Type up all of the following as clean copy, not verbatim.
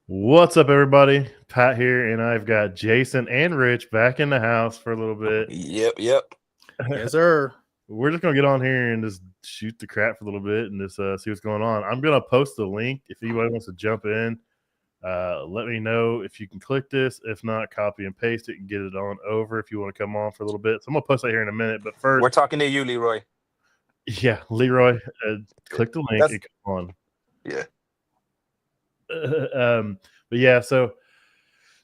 What's up, everybody? Pat here, and I've got Jason and Rich back in the house for a little bit. Yep. Yes, sir. We're just gonna get on here and just shoot the crap for a little bit and just see what's going on. I'm gonna post the link if anybody wants to jump in. Let me know if you can click this. If not, copy and paste it and get it on over if you want to come on for a little bit. So I'm gonna post that here in a minute. But first, We're talking to you, Leroy. yeah, Leroy, click the link and come on. Yeah. But yeah, so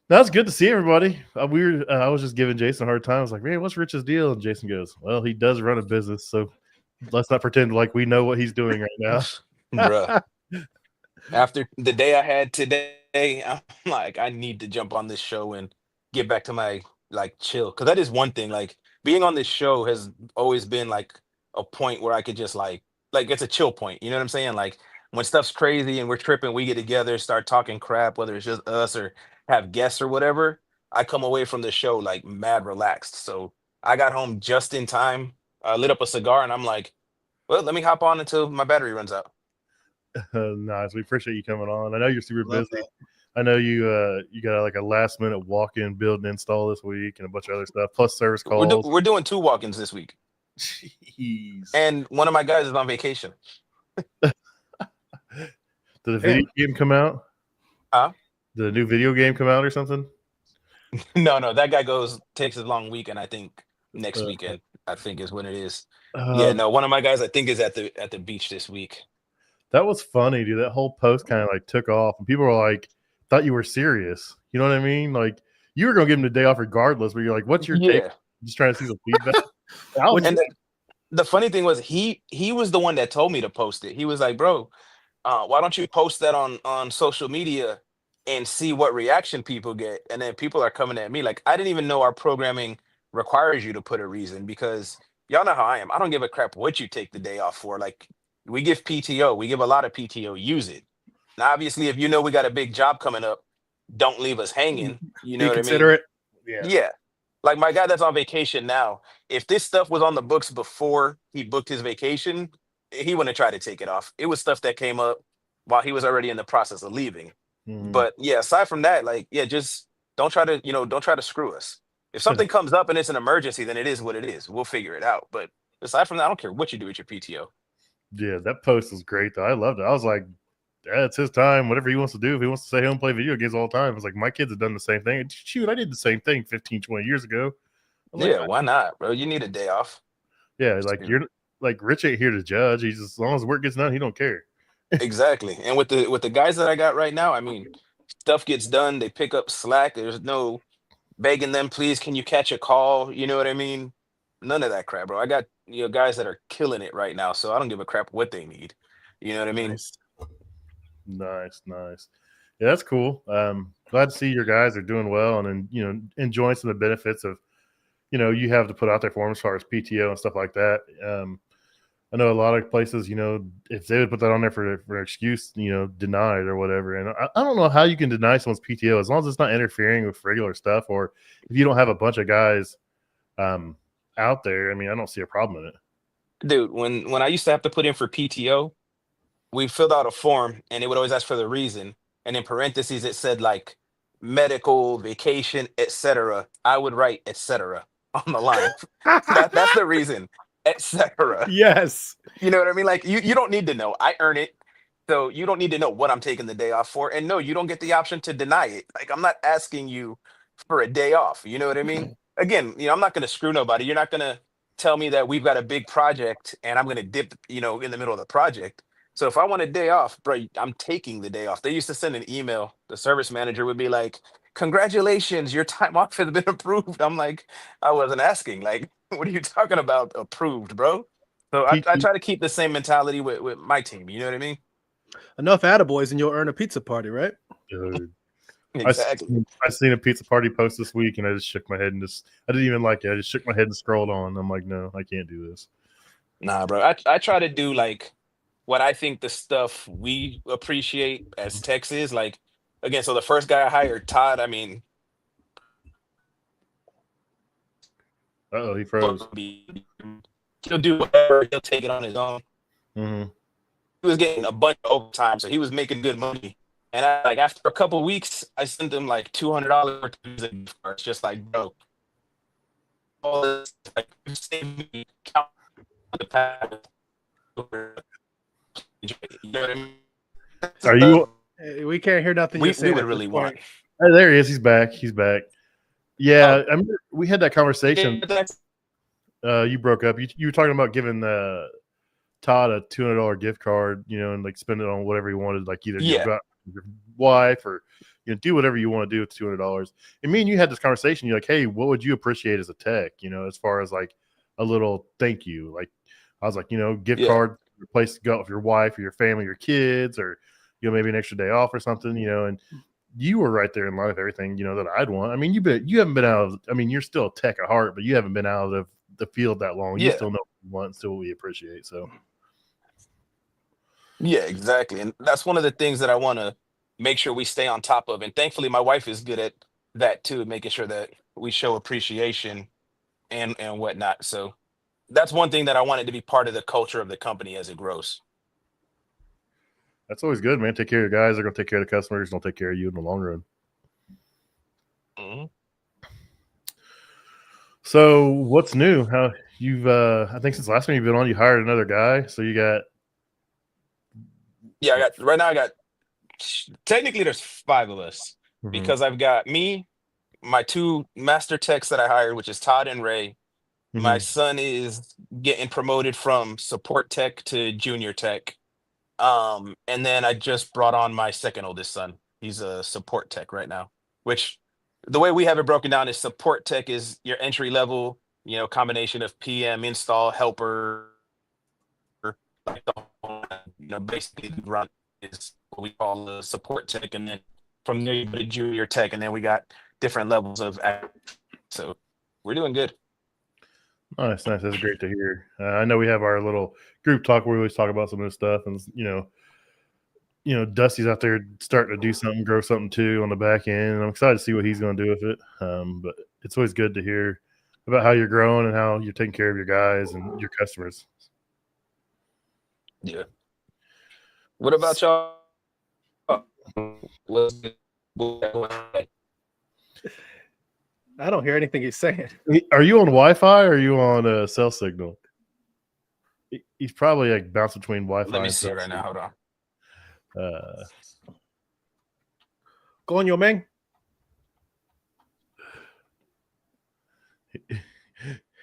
that's good to see everybody. I was just giving Jason a hard time. I was like, man, what's Rich's deal? And Jason goes, well, he does run a business, so let's not pretend like we know what he's doing right now. Bruh. After the day I had today, I'm like, I need to jump on this show and get back to my chill. Cause that is one thing. Like being on this show has always been like a point where I could just like it's a chill point. You know what I'm saying? Like when stuff's crazy and we're tripping, we get together, start talking crap, whether it's just us or have guests or whatever. I come away from the show like mad relaxed. So I got home just in time, lit up a cigar, and I'm like, well, let me hop on until my battery runs out. Nice. We appreciate you coming on. I know you're super Love busy. that. I know you got like a last minute walk in, build and install this week, and a bunch of other stuff, plus service calls. We're doing 2 walk-ins this week, Jeez. and one of my guys is on vacation. Did the video game come out? Huh? Did a new video game come out or something? No, that guy takes a long weekend. I think next weekend, I think is when it is. Yeah, no, one of my guys I think is at the beach this week. That was funny, dude. That whole post kind of like took off, and people were like, "Thought you were serious." You know what I mean? Like you were gonna give him the day off regardless, but you're like, "What's your take?" Just trying to see the feedback. And the funny thing was, he was the one that told me to post it. He was like, "Bro, why don't you post that on social media and see what reaction people get?" And then people are coming at me like, I didn't even know our programming requires you to put a reason, because y'all know how I am. I don't give a crap what you take the day off for. Like we give PTO, we give a lot of PTO, use it. Now, obviously, if you know we got a big job coming up, don't leave us hanging. You know Be what I mean? considerate. Yeah. Like my guy that's on vacation now, if this stuff was on the books before he booked his vacation, he wouldn't try to take it off. It was stuff that came up while he was already in the process of leaving. But yeah, aside from that, just don't try to screw us. If something comes up and it's an emergency, then it is what it is. We'll figure it out. But aside from that, I don't care what you do with your PTO. Yeah, that post was great though. I loved it. I was like, yeah, it's his time. Whatever he wants to do. If he wants to stay home and play video games all the time, it's like my kids have done the same thing. Shoot, I did the same thing 15, 20 years ago. Yeah, why not, bro? You need a day off. Yeah, like you're like Rich ain't here to judge. He's just, as long as work gets done, he don't care. Exactly. And with the guys that I got right now, I mean, stuff gets done. They pick up slack. There's no begging them, please, can you catch a call? You know what I mean? None of that crap, bro. I got guys that are killing it right now, so I don't give a crap what they need. You know what I mean? Nice. Yeah, that's cool. Glad to see your guys are doing well and enjoying some of the benefits of you have to put out there for them as far as PTO and stuff like that. I know a lot of places, if they would put that on there for an excuse, denied or whatever. And I don't know how you can deny someone's PTO as long as it's not interfering with regular stuff, or if you don't have a bunch of guys out there. I mean, I don't see a problem in it. Dude, when I used to have to put in for PTO, we filled out a form and it would always ask for the reason. And in parentheses, it said like medical, vacation, etc. I would write etc. on the line. That's the reason. Etc. Yes. You know what I mean? Like you don't need to know. I earn it. So you don't need to know what I'm taking the day off for. And no, you don't get the option to deny it. Like I'm not asking you for a day off. You know what I mean? Again, I'm not gonna screw nobody. You're not gonna tell me that we've got a big project and I'm gonna dip, in the middle of the project. So if I want a day off, bro, I'm taking the day off. They used to send an email. The service manager would be like, congratulations, your time off has been approved. I'm like, I wasn't asking. Like, what are you talking about? Approved, bro. So I try to keep the same mentality with my team. You know what I mean? Enough attaboys and you'll earn a pizza party, right? Dude. Exactly. I seen a pizza party post this week and I just shook my head and I didn't even like it. I just shook my head and scrolled on. I'm like, no, I can't do this. Nah, bro. I try to do like what I think the stuff we appreciate as techs is. Like, again, so the first guy I hired, Todd, I mean, He froze. He'll do whatever. He'll take it on his own. Mm-hmm. He was getting a bunch of overtime, so he was making good money. And like after a couple weeks, I sent them like $200 worth of gift cards, just like, bro, all this, like, you saved me count the past. You know what I mean? Are you? Hey, we can't hear nothing We you're saying would at this really point. want. Oh, there he is. He's back. He's back. Yeah, I mean, we had that conversation. You broke up. You were talking about giving Todd a $200 gift card, and like spend it on whatever you wanted, like either Yeah. go out with your wife or do whatever you want to do with $200. And me and you had this conversation. You're like, hey, what would you appreciate as a tech? As far as like a little thank you. Like I was like, gift card, a place to go with your wife or your family, your kids, or maybe an extra day off or something. And you were right there in line with everything that I'd want. I mean, you haven't been out of. I mean, you're still a tech at heart, but you haven't been out of the field that long. You still know what you want, still what we appreciate. So. Yeah, exactly. And that's one of the things that I want to make sure we stay on top of. And thankfully, my wife is good at that too, making sure that we show appreciation and whatnot. So that's one thing that I wanted to be part of the culture of the company as it grows. That's always good, man. Take care of your guys. They're going to take care of the customers. They'll take care of you in the long run. Mm-hmm. So what's new? How you've, I think since last time you've been on, you hired another guy. So you got. Yeah, I got, technically there's 5 of us because I've got me, my 2 master techs that I hired, which is Todd and Ray. My son is getting promoted from support tech to junior tech. And then I just brought on my second oldest son. He's a support tech right now, which the way we have it broken down is support tech is your entry level, combination of PM, install, helper, like the whole, basically the run is what we call the support tech. And then from there, you go to junior tech, and then we got different levels of, so we're doing good. Nice. That's great to hear. I know we have our little group talk where we always talk about some of this stuff, and Dusty's out there starting to do something, grow something too on the back end. And I'm excited to see what he's going to do with it. But it's always good to hear about how you're growing and how you're taking care of your guys and your customers. Yeah. What about y'all? I don't hear anything he's saying. Are you on Wi-Fi or are you on a cell signal? He's probably like bouncing between Wi-Fi. Let me see right now. Hold on. Go on, your man.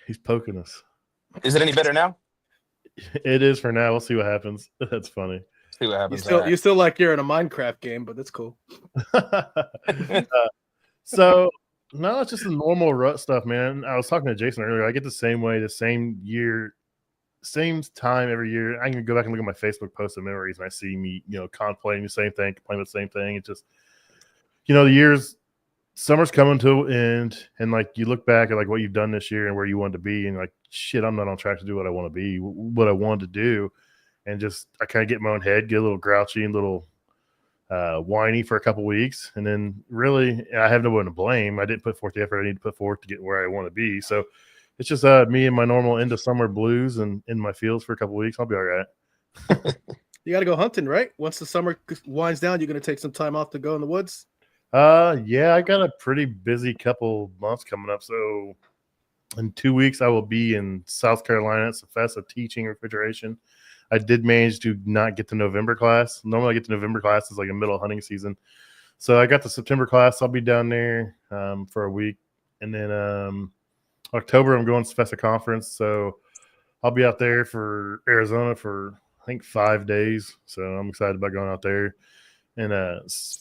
He's poking us. Is it any better now? It is for now. We'll see what happens. That's funny. See what happens. You still like you're in a Minecraft game, but that's cool. So no, it's just the normal rut stuff, man. I was talking to Jason earlier. I get the same way, the same year, same time every year. I can go back and look at my Facebook posts of memories, and I see me, contemplating the same thing, complaining about the same thing. It's just, the years, summer's coming to an end, and like you look back at like what you've done this year and where you wanted to be, and like, shit, I'm not on track to do what I want to be, what I wanted to do, and just I kind of get in my own head, get a little grouchy and a little whiny for a couple weeks, and then really I have no one to blame. I didn't put forth the effort I need to put forth to get where I want to be. So it's just me and my normal end of summer blues and in my fields for a couple weeks. I'll be all right. You got to go hunting, right? Once the summer winds down, you're going to take some time off to go in the woods. Yeah, I got a pretty busy couple months coming up. So in 2 weeks, I will be in South Carolina at Cephessa teaching refrigeration. I did manage to not get the November class. Normally I get the November class is like a middle of hunting season. So I got the September class. I'll be down there for a week. And then October, I'm going to Cephessa conference. So I'll be out there for Arizona for, I think, 5 days. So I'm excited about going out there and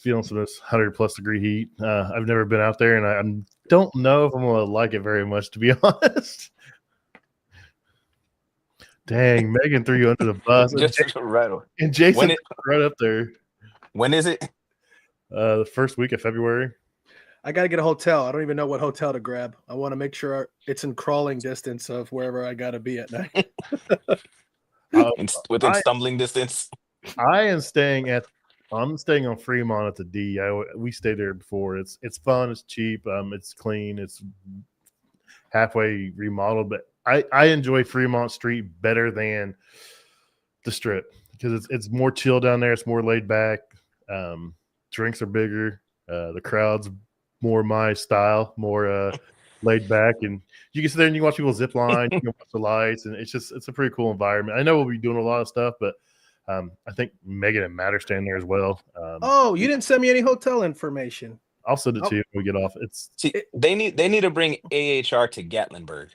feeling some of this 100+ degree heat. I've never been out there, and I don't know if I'm going to like it very much, to be honest. Dang, Megan threw you under the bus. And Jason right up there. When is it? The first week of February. I got to get a hotel. I don't even know what hotel to grab. I want to make sure it's in crawling distance of wherever I got to be at night. Within stumbling distance. I'm staying on Fremont at the D. We stayed there before. It's fun. It's cheap. It's clean. It's halfway remodeled, but I enjoy Fremont Street better than the Strip because it's more chill down there. It's more laid back. drinks are bigger. The crowd's more my style, more laid back, and you can sit there and you watch people zip line, you can watch the lights, and it's a pretty cool environment. I know we'll be doing a lot of stuff, but I think Megan and Matt are staying there as well. Oh, you didn't send me any hotel information. I'll send it to you when we get off. See, they need to bring AHR to Gatlinburg.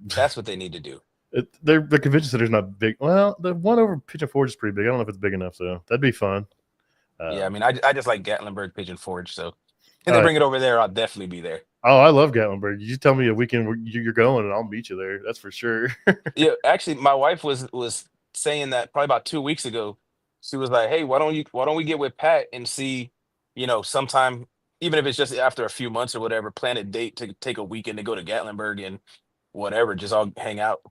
That's what they need to do. The convention center's not big. Well, the one over Pigeon Forge is pretty big. I don't know if it's big enough, so that'd be fun. Yeah, I mean, I just like Gatlinburg, Pigeon Forge. So if they bring it over there, I'll definitely be there. Oh, I love Gatlinburg. You tell me a weekend where you're going, and I'll meet you there. That's for sure. Yeah, actually, my wife was saying that probably about 2 weeks ago. She was like, "Hey, why don't we get with Pat and see, sometime, even if it's just after a few months or whatever, plan a date to take a weekend to go to Gatlinburg and whatever, just all hang out."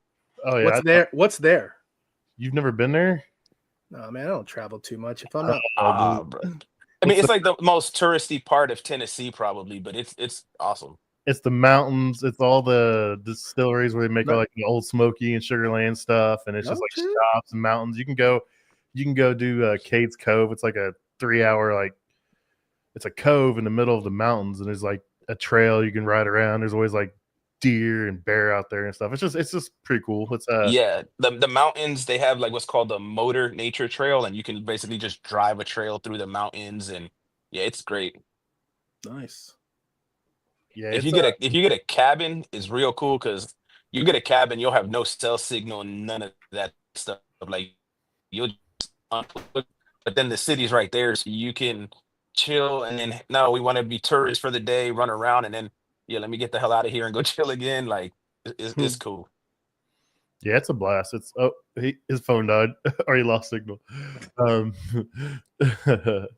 Oh yeah, What's there? You've never been there? No, man, I don't travel too much. If I'm not, Bro. I mean, it's like the most touristy part of Tennessee, probably, but it's awesome. It's the mountains. It's all the distilleries where they make all like the Old Smoky and Sugarland stuff, and it's just like shops and mountains. You can go do Cades Cove. It's like a 3-hour it's a cove in the middle of the mountains, and there's like a trail you can ride around. There's always like deer and bear out there and stuff. It's just pretty cool. It's yeah, the mountains, they have like what's called the Motor Nature Trail, and you can basically just drive a trail through the mountains, and yeah, it's great. Nice. Yeah, if you get a cabin, it's real cool because you get a cabin, you'll have no cell signal, none of that stuff. Like you'll just unplug, but then the city's right there, so you can chill. And then no, we want to be tourists for the day, run around, and then let me get the hell out of here and go chill again. Like it's cool. Yeah, it's a blast. His phone died or he lost signal. He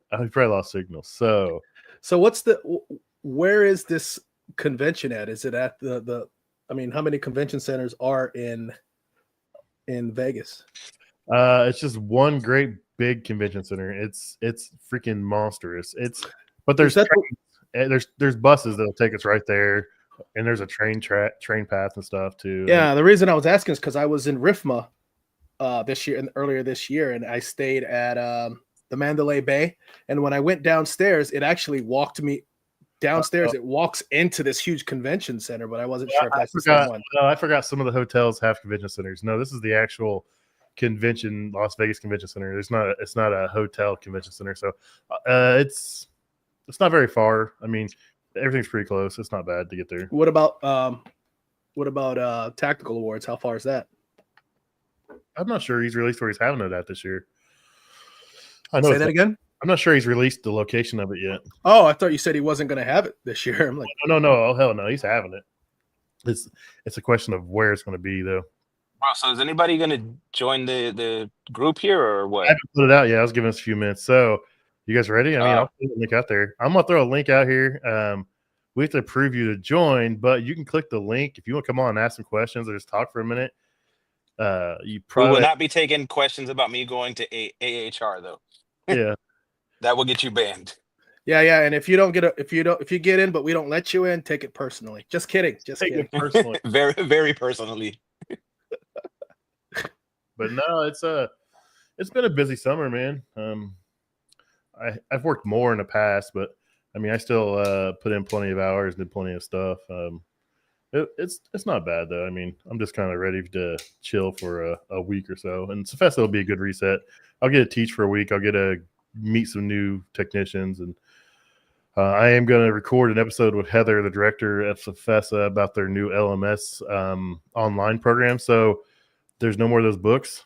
probably lost signal. So where is this convention at? Is it at I mean, how many convention centers are in Vegas? It's just one great big convention center. It's freaking monstrous. But there's buses that'll take us right there, and there's a train path and stuff too. Yeah, the reason I was asking is because I was in RIFMA earlier this year, and I stayed at the Mandalay Bay, and when I went downstairs, it actually walked me downstairs. It walks into this huge convention center, but I wasn't sure if that's the same one. No, I forgot some of the hotels have convention centers. No, this is the actual convention, Las Vegas Convention Center. It's not a hotel convention center, so it's not very far. I mean, everything's pretty close. It's not bad to get there. What about Tactical Awards? How far is that? I'm not sure he's released where he's having it at this year. I know. Say that again. I'm not sure he's released the location of it yet. Oh, I thought you said he wasn't going to have it this year. I'm like, no. Oh, hell no. He's having it. It's a question of where it's going to be, though. Wow, so is anybody going to join the group here or what? I haven't put it out yet. I was giving us a few minutes. So you guys ready? I mean, I'll put a link out there. I'm going to throw a link out here. We have to approve you to join, but you can click the link if you want to come on and ask some questions or just talk for a minute. You probably we will not be taking questions about me going to AHR though. Yeah. That will get you banned. Yeah, and if you get in, but we don't let you in, take it personally. Just kidding. Take it personally. Very, very personally. But no, it's been a busy summer, man. I've worked more in the past, but I mean, I still put in plenty of hours, did plenty of stuff. It's not bad though. I mean, I'm just kind of ready to chill for a week or so, and Cefesa will be a good reset. I'll get to teach for a week. I'll get to meet some new technicians, and I am going to record an episode with Heather, the director at Cefesa, about their new LMS online program. So there's no more of those books.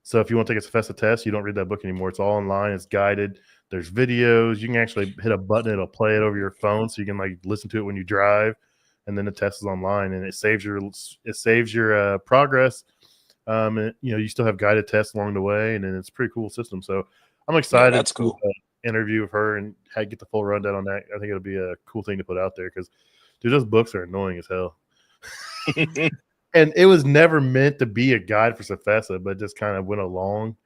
So if you want to take a Cefesa test, you don't read that book anymore. It's all online. It's guided. There's videos. You can actually hit a button. It'll play it over your phone, so you can like listen to it when you drive. And then the test is online, and it saves your progress. And, you still have guided tests along the way, and then it's a pretty cool system. So I'm excited. That's cool. To interview with her and get the full rundown on that. I think it'll be a cool thing to put out there because, dude, those books are annoying as hell. And it was never meant to be a guide for Cefesa, but just kind of went along,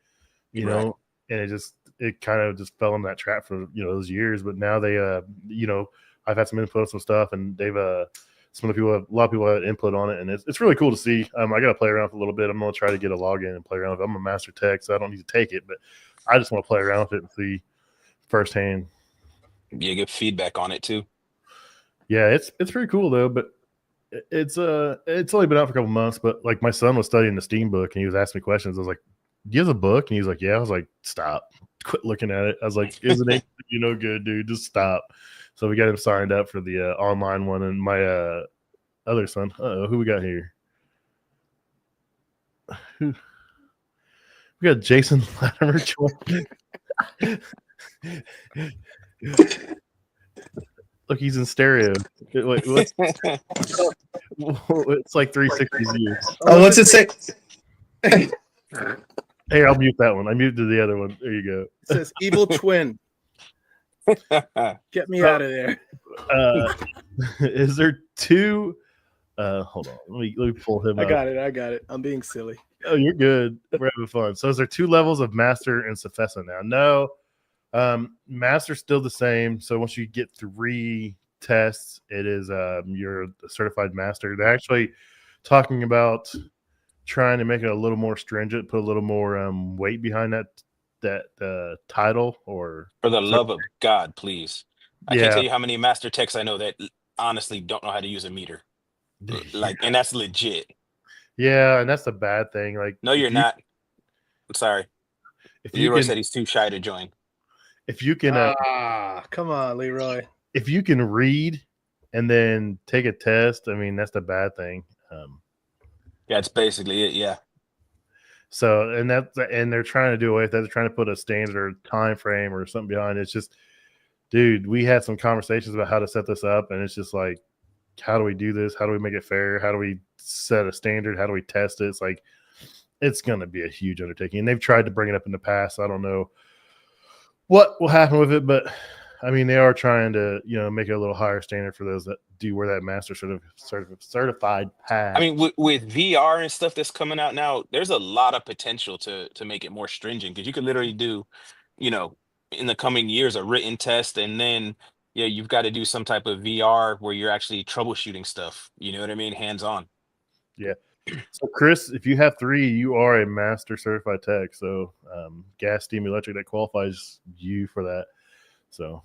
know, and it kind of just fell in that trap for, those years. But now they, I've had some input on some stuff, and they've, a lot of people have input on it, and it's really cool to see. I got to play around with it a little bit. I'm going to try to get a login and play around with it. I'm a master tech, so I don't need to take it, but I just want to play around with it and see firsthand. You get feedback on it too. Yeah, it's pretty cool though, but it's only been out for a couple months. But like my son was studying the Steam book and he was asking me questions. I was like, "Do you have a book?" And he was like, "Yeah." I was like, "Stop, quit looking at it." I was like, "Isn't it good, dude? Just stop." So we got him signed up for the online one, and my other son. Who we got here? We got Jason Latimer. Look, he's in stereo. Wait, what's it's like 360 views. Oh, what's it say? Hey, I'll mute that one. I muted the other one. There you go. It says evil twin. Get me out of there. Is there two? Hold on. Let me pull him I up. got it. I'm being silly. Oh, you're good. We're having fun. So is there two levels of master and Sefesa now? No. Master's still the same. So once you get 3 tests, it is you're a certified master. They're actually talking about trying to make it a little more stringent, put a little more weight behind that title. Or for the love of God, please. I can't tell you how many master techs I know that honestly don't know how to use a meter. Like, and that's legit. Yeah, and that's a bad thing. Like, no, you're not. I'm sorry. If Leroy said he's too shy to join. If you can, come on, Leroy. If you can read and then take a test, I mean, that's the bad thing. Yeah, it's basically it. Yeah. So, and they're trying to do away with that. They're trying to put a standard time frame or something behind it. It's just, dude, we had some conversations about how to set this up, and it's just like, how do we do this? How do we make it fair? How do we set a standard? How do we test it? It's like, it's going to be a huge undertaking. And they've tried to bring it up in the past. I don't know what will happen with it, but I mean, they are trying to, make it a little higher standard for those that do wear that master certified pad. I mean, with VR and stuff that's coming out now, there's a lot of potential to make it more stringent, because you could literally do, in the coming years, a written test, and then you've got to do some type of VR where you're actually troubleshooting stuff. You know what I mean? Hands on. Yeah. So, Chris, if you have 3, you are a master certified tech. So, gas, steam, electric, that qualifies you for that. So,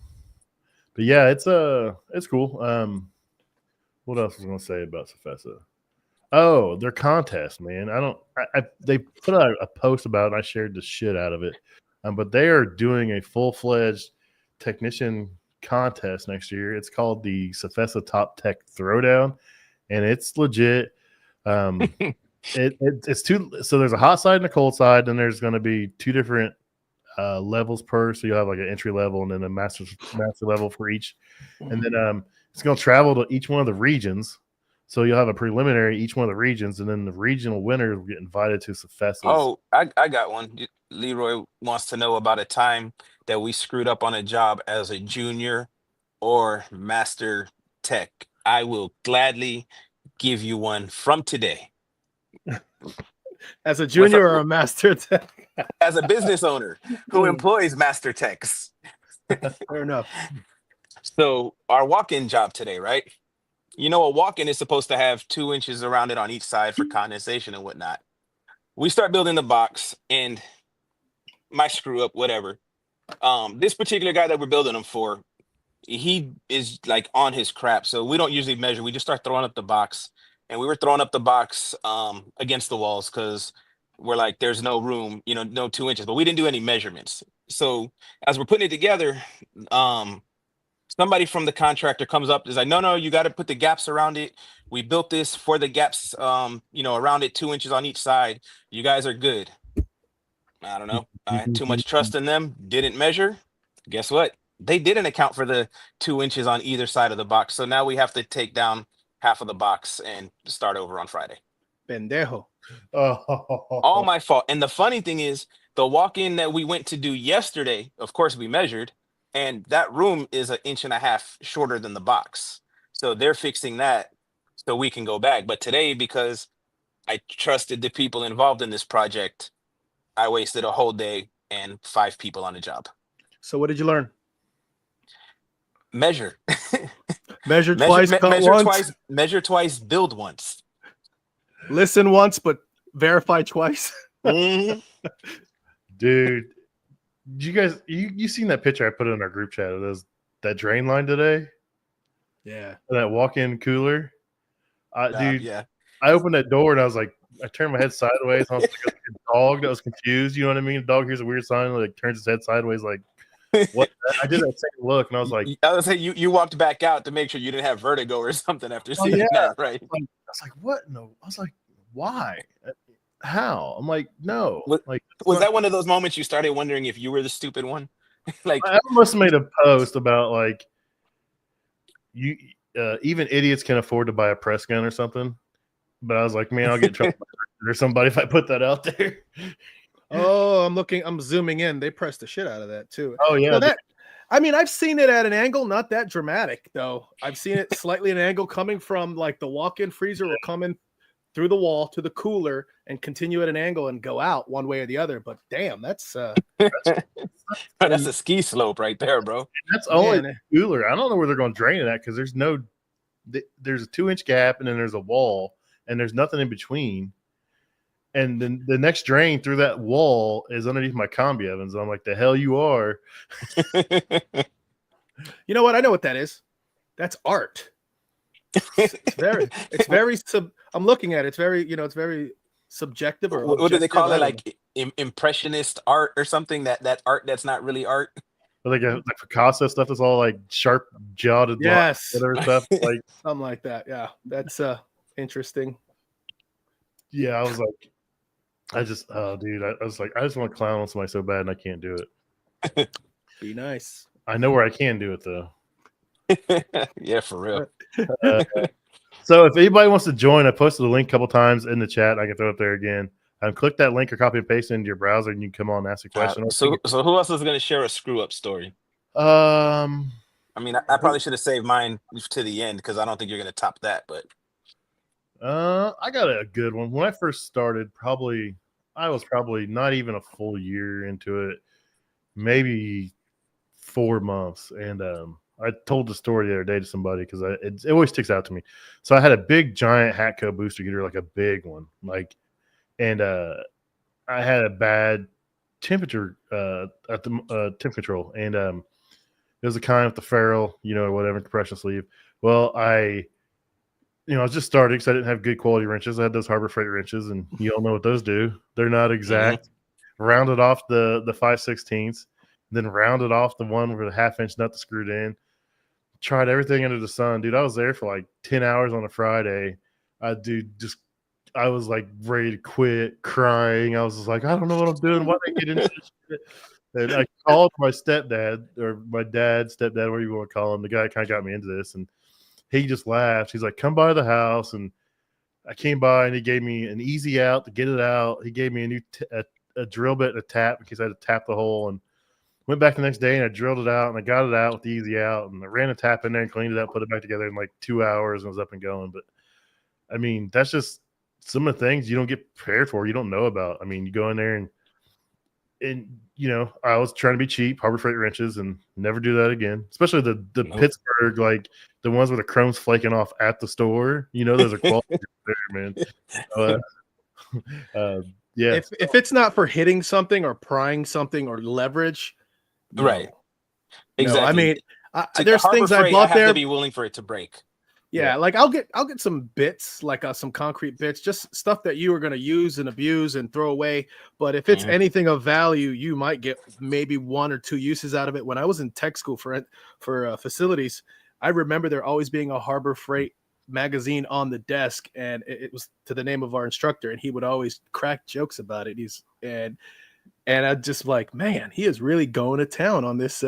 but yeah, it's cool. What else was I going to say about Sefesa? Oh, their contest, man. They put out a post about it, and I shared the shit out of it. But they are doing a full-fledged technician contest next year. It's called the Sefesa Top Tech Throwdown, and it's legit. It's two. So there's a hot side and a cold side, and there's going to be 2 different levels per. So you'll have like an entry level and then a master level for each, and then it's going to travel to each one of the regions. So you'll have a preliminary each one of the regions, and then the regional winners will get invited to Sefesa. Oh, I got one. Leroy wants to know about a time that we screwed up on a job as a junior or master tech. I will gladly give you one from today. As a junior or a master tech? As a business owner who employs master techs. Fair enough. So our walk-in job today, right? A walk-in is supposed to have 2 inches around it on each side for condensation and whatnot. We start building the box, and my screw up, whatever. This particular guy that we're building them for, he is like on his crap. So we don't usually measure. We just start throwing up the box, and we were throwing up the box against the walls because we're like, there's no room, no 2 inches, but we didn't do any measurements. So as we're putting it together, somebody from the contractor comes up, is like, no, you got to put the gaps around it. We built this for the gaps, around it, 2 inches on each side. You guys are good. I don't know. I had too much trust in them. Didn't measure. Guess what? They didn't account for the 2 inches on either side of the box. So now we have to take down half of the box and start over on Friday. Pendejo. All my fault. And the funny thing is, the walk-in that we went to do yesterday, of course, we measured, and that room is 1.5 inches shorter than the box. So they're fixing that so we can go back. But today, because I trusted the people involved in this project, I wasted a whole day and 5 people on the job. So what did you learn? Measure. Measure twice, measure twice, measure twice, build once. Listen once, but verify twice. Dude, you guys you seen that picture I put in our group chat of that drain line today? Yeah. That walk-in cooler. Dude, Yeah. I opened that door and I was like, I turned my head sideways. I was like a dog that was confused. You know what I mean? The dog hears a weird sign, like turns his head sideways, like what? I did that same look, and I was like, I was saying you walked back out to make sure you didn't have vertigo or something after oh seeing yeah. that, right? I was like, what? No. I was like, why? How? I'm like, no. Was, Like, was that one of those moments you started wondering if you were the stupid one? Like, I almost made a post about like you even idiots can afford to buy a press gun or something. But I was like, man, I'll get in trouble or somebody if I put that out there. Oh, I'm zooming in. They pressed the shit out of that too. Oh yeah. I mean, I've seen it at an angle, not that dramatic though. I've seen it slightly at an angle coming from like the walk-in freezer or coming through the wall to the cooler and continue at an angle and go out one way or the other. But damn, that's that's a ski slope right there, bro. That's only the cooler. I don't know where they're going to drain it at because there's a 2-inch gap and then there's a wall and there's nothing in between. And then the next drain through that wall is underneath my combi ovens. I'm like, the hell you are. You know what? I know what that is. That's art. It's very I'm looking at it. It's very, it's very subjective. Or what do they call it? Like impressionist art or something? That art that's not really art. Like Picasso stuff that's all like sharp jawed, yes, whatever stuff, like something like that. Yeah, that's interesting. Yeah, I was like, dude, I was like, I just want to clown on somebody so bad and I can't do it. Be nice. I know where I can do it though. Yeah, for real. So if anybody wants to join, I posted a link a couple times in the chat. I can throw it there again. Click that link or copy and paste it into your browser, and you can come on and ask a question. So who else is going to share a screw up story? I mean, I probably should have saved mine to the end because I don't think you're going to top that. But I got a good one. When I first started, I was probably not even a full year into it, maybe 4 months, and I told the story the other day to somebody because it always sticks out to me. So I had a big giant Hatco booster heater, like a big one, and I had a bad temperature at the temp control, and it was the kind with the ferrule, or whatever, compression sleeve. Well, I was just starting because I didn't have good quality wrenches. I had those Harbor Freight wrenches, and you all know what those do. They're not exact. Mm-hmm. Rounded off the 5/16, then rounded off the one with a 1/2-inch nut screwed in. Tried everything under the sun, dude. I was there for like 10 hours on a Friday. I was like ready to quit, crying. I was just like, I don't know what I'm doing. Why did I get into this shit? And I called my stepdad, or my dad's stepdad, whatever you want to call him. The guy kind of got me into this, and he just laughed. He's like, come by the house. And I came by, and he gave me an easy out to get it out. He gave me a new a drill bit and a tap in case I had to tap the hole. And went back the next day, and I drilled it out, and I got it out with the easy out. And I ran a tap in there and cleaned it up, put it back together in like 2 hours, and was up and going. But, I mean, that's just some of the things you don't get prepared for, you don't know about. I mean, you go in there and I was trying to be cheap, Harbor Freight wrenches, and never do that again. Especially the Pittsburgh, like the ones where the chrome's flaking off at the store. Those are quality there, man. Yeah. If it's not for hitting something or prying something or leverage, right? Exactly. No, I mean, there's things I bought there. I have to be willing for it to break. Yeah, like I'll get some bits, like some concrete bits, just stuff that you are going to use and abuse and throw away. But if it's anything of value, you might get maybe 1 or 2 uses out of it. When I was in tech school for facilities, I remember there always being a Harbor Freight magazine on the desk, and it was to the name of our instructor, and he would always crack jokes about it. And I just like, man, he is really going to town on this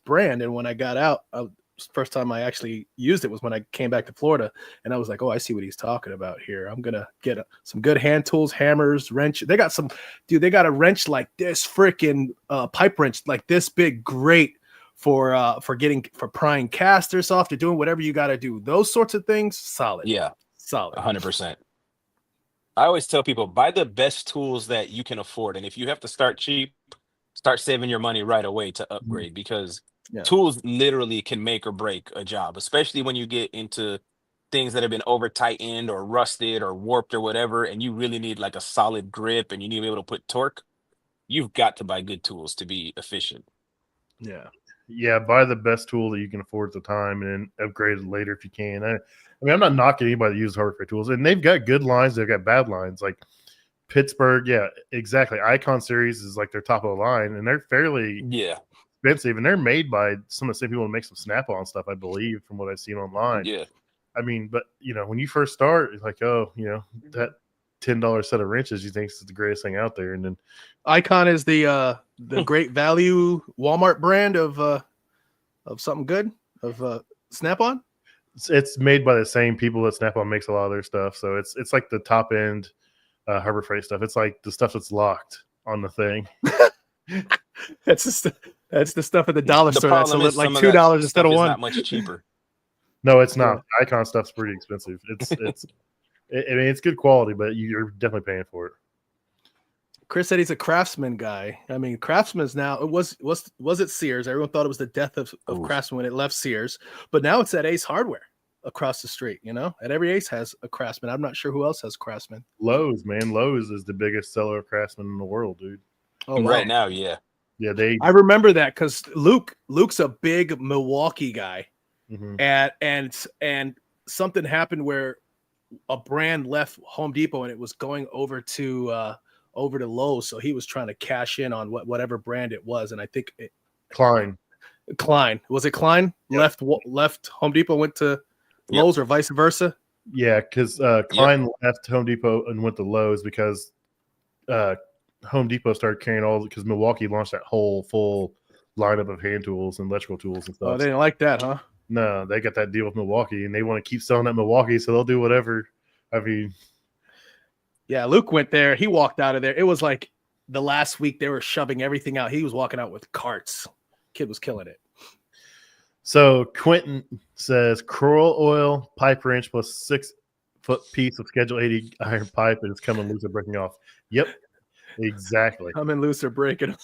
brand. And when I got out, first time I actually used it was when I came back to Florida, and I was like, oh, I see what he's talking about here. I'm gonna get some good hand tools, hammers, wrench. They got a wrench like this freaking pipe wrench like this big, great for prying casters off, to doing whatever you got to do. Those sorts of things, solid. Yeah, solid. 100%. I always tell people, buy the best tools that you can afford, and if you have to start cheap, start saving your money right away to upgrade, because tools literally can make or break a job, especially when you get into things that have been over tightened or rusted or warped or whatever, and you really need like a solid grip and you need to be able to put torque. you've got to buy good tools to be efficient. Yeah, buy the best tool that you can afford at the time and upgrade it later if you can. I mean, I'm not knocking anybody that uses hardware tools, and they've got good lines, they've got bad lines. Like Pittsburgh, yeah, exactly. Icon series is like their top of the line, and they're fairly expensive, and they're made by some of the same people that make some Snap-on stuff, I believe, from what I've seen online. Yeah. I mean, but when you first start, it's like, oh, that $10 set of wrenches you think is the greatest thing out there, and then Icon is the great value Walmart brand of something good of Snap-on. It's made by the same people that Snap-on makes a lot of their stuff, so it's like the top end Harbor Freight stuff. It's like the stuff that's locked on the thing. That's the stuff at the dollar store. That's like $2 instead of $1. Not much cheaper. No, it's not. Icon stuff's pretty expensive. It's I mean, it's good quality, but you're definitely paying for it. Chris said he's a Craftsman guy. I mean, Craftsman's now, it was it Sears? Everyone thought it was the death of Craftsman when it left Sears, but now it's at Ace Hardware across the street. At every Ace has a Craftsman. I'm not sure who else has Craftsman. Lowe's, man. Lowe's is the biggest seller of Craftsman in the world, dude. Oh, wow. Right now, yeah. Yeah, I remember that because Luke's a big Milwaukee guy. And something happened where a brand left Home Depot and it was going over to Lowe's, so he was trying to cash in on whatever brand it was, and I think Klein was it Klein? Yep. left Home Depot, went to Lowe's, or vice versa. Yeah, because Klein left Home Depot and went to Lowe's because Home Depot started carrying because Milwaukee launched that whole full lineup of hand tools and electrical tools and stuff. Oh, they didn't like that, huh? No, they got that deal with Milwaukee, and they want to keep selling at Milwaukee, so they'll do whatever. I mean, yeah, Luke went there. He walked out of there. It was like the last week they were shoving everything out. He was walking out with carts. Kid was killing it. So Quentin says Kroll oil pipe wrench plus 6-foot piece of Schedule 80 iron pipe, and it's coming loose or breaking off. Yep, exactly. Coming loose or breaking.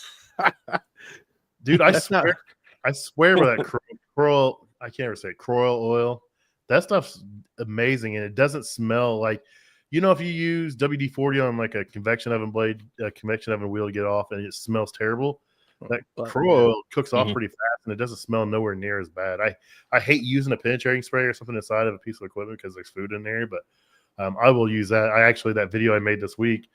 Dude, I swear with that Kroll. I can't ever say Kroll oil. That stuff's amazing, and it doesn't smell like, if you use WD-40 on like a convection oven blade, a convection oven wheel to get off, and it smells terrible. That Kroll oil cooks off pretty fast, and it doesn't smell nowhere near as bad. I hate using a penetrating spray or something inside of a piece of equipment because there's food in there, but I will use that. That video I made this week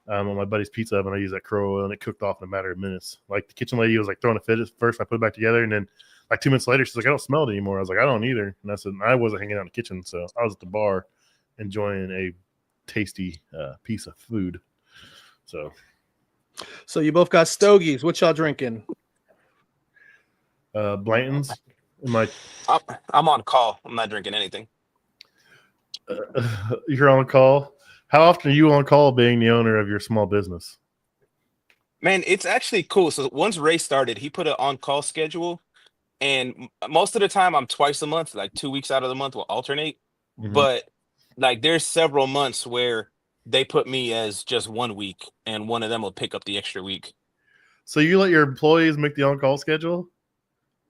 on my buddy's pizza oven, I used that Kroll oil, and it cooked off in a matter of minutes. Like the kitchen lady was like throwing a fit at first, I put it back together, and then like 2 minutes later, she's like, I don't smell it anymore. I was like, I don't either. And I said, I wasn't hanging out in the kitchen, so I was at the bar enjoying a tasty piece of food. So you both got stogies. What y'all drinking? Blanton's. I'm on call. I'm not drinking anything. You're on call? How often are you on call being the owner of your small business? Man, it's actually cool. So once Ray started, he put an on-call schedule. And most of the time I'm twice a month, like 2 weeks out of the month will alternate. But like there's several months where they put me as just 1 week and one of them will pick up the extra week. So you let your employees make the on-call schedule?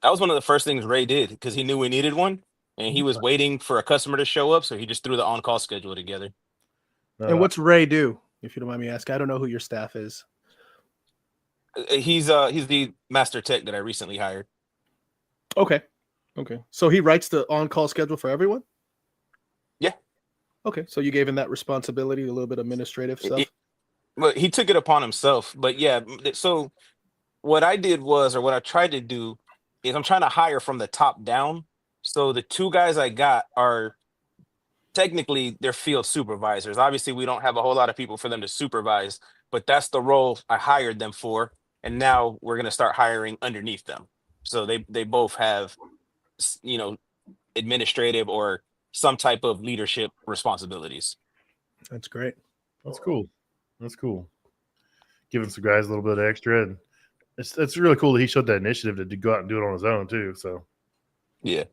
That was one of the first things Ray did because he knew we needed one and he was waiting for a customer to show up. So he just threw the on-call schedule together. And what's Ray do? If you don't mind me asking, I don't know who your staff is. He's the master tech that I recently hired. Okay. So he writes the on-call schedule for everyone? Yeah. Okay. So you gave him that responsibility, a little bit of administrative stuff? Well, he took it upon himself. But yeah, so what I did was, or what I tried to do is I'm trying to hire from the top down. So the two guys I got are technically they're field supervisors. Obviously, we don't have a whole lot of people for them to supervise, but that's the role I hired them for. And now we're going to start hiring underneath them. So they both have, administrative or some type of leadership responsibilities. That's great. That's cool. Giving some guys a little bit of extra, and it's really cool that he showed that initiative to go out and do it on his own too. So yeah,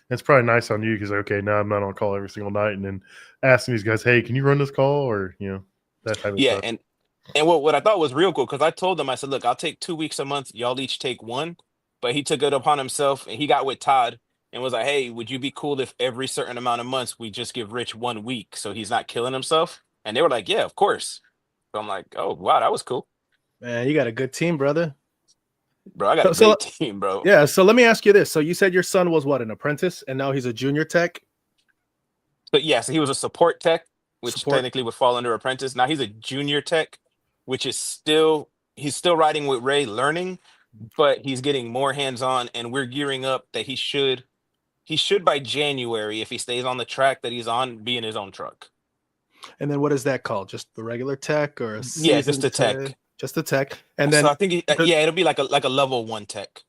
it's probably nice on you because okay, now I'm not on call every single night, and then asking these guys, hey, can you run this call, or that type of stuff. And what I thought was real cool, because I told them, I said, look, I'll take 2 weeks a month. Y'all each take one. But he took it upon himself and he got with Todd and was like, hey, would you be cool if every certain amount of months we just give Rich 1 week so he's not killing himself? And they were like, yeah, of course. So I'm like, oh, wow, that was cool. Man, you got a good team, brother. Bro, I got a great team, bro. Yeah, so let me ask you this. So you said your son was what, an apprentice, and now he's a junior tech? But yeah, so he was a support tech, which Support. technically would fall under apprentice. Now he's a junior tech, which is he's still riding with Ray learning, but he's getting more hands-on, and we're gearing up that he should by January, if he stays on the track that he's on, be in his own truck. And then what is that called? Just the regular tech or a Yeah, just seasoned a tech. Just a tech. And So then I think yeah, it'll be like a level 1 tech.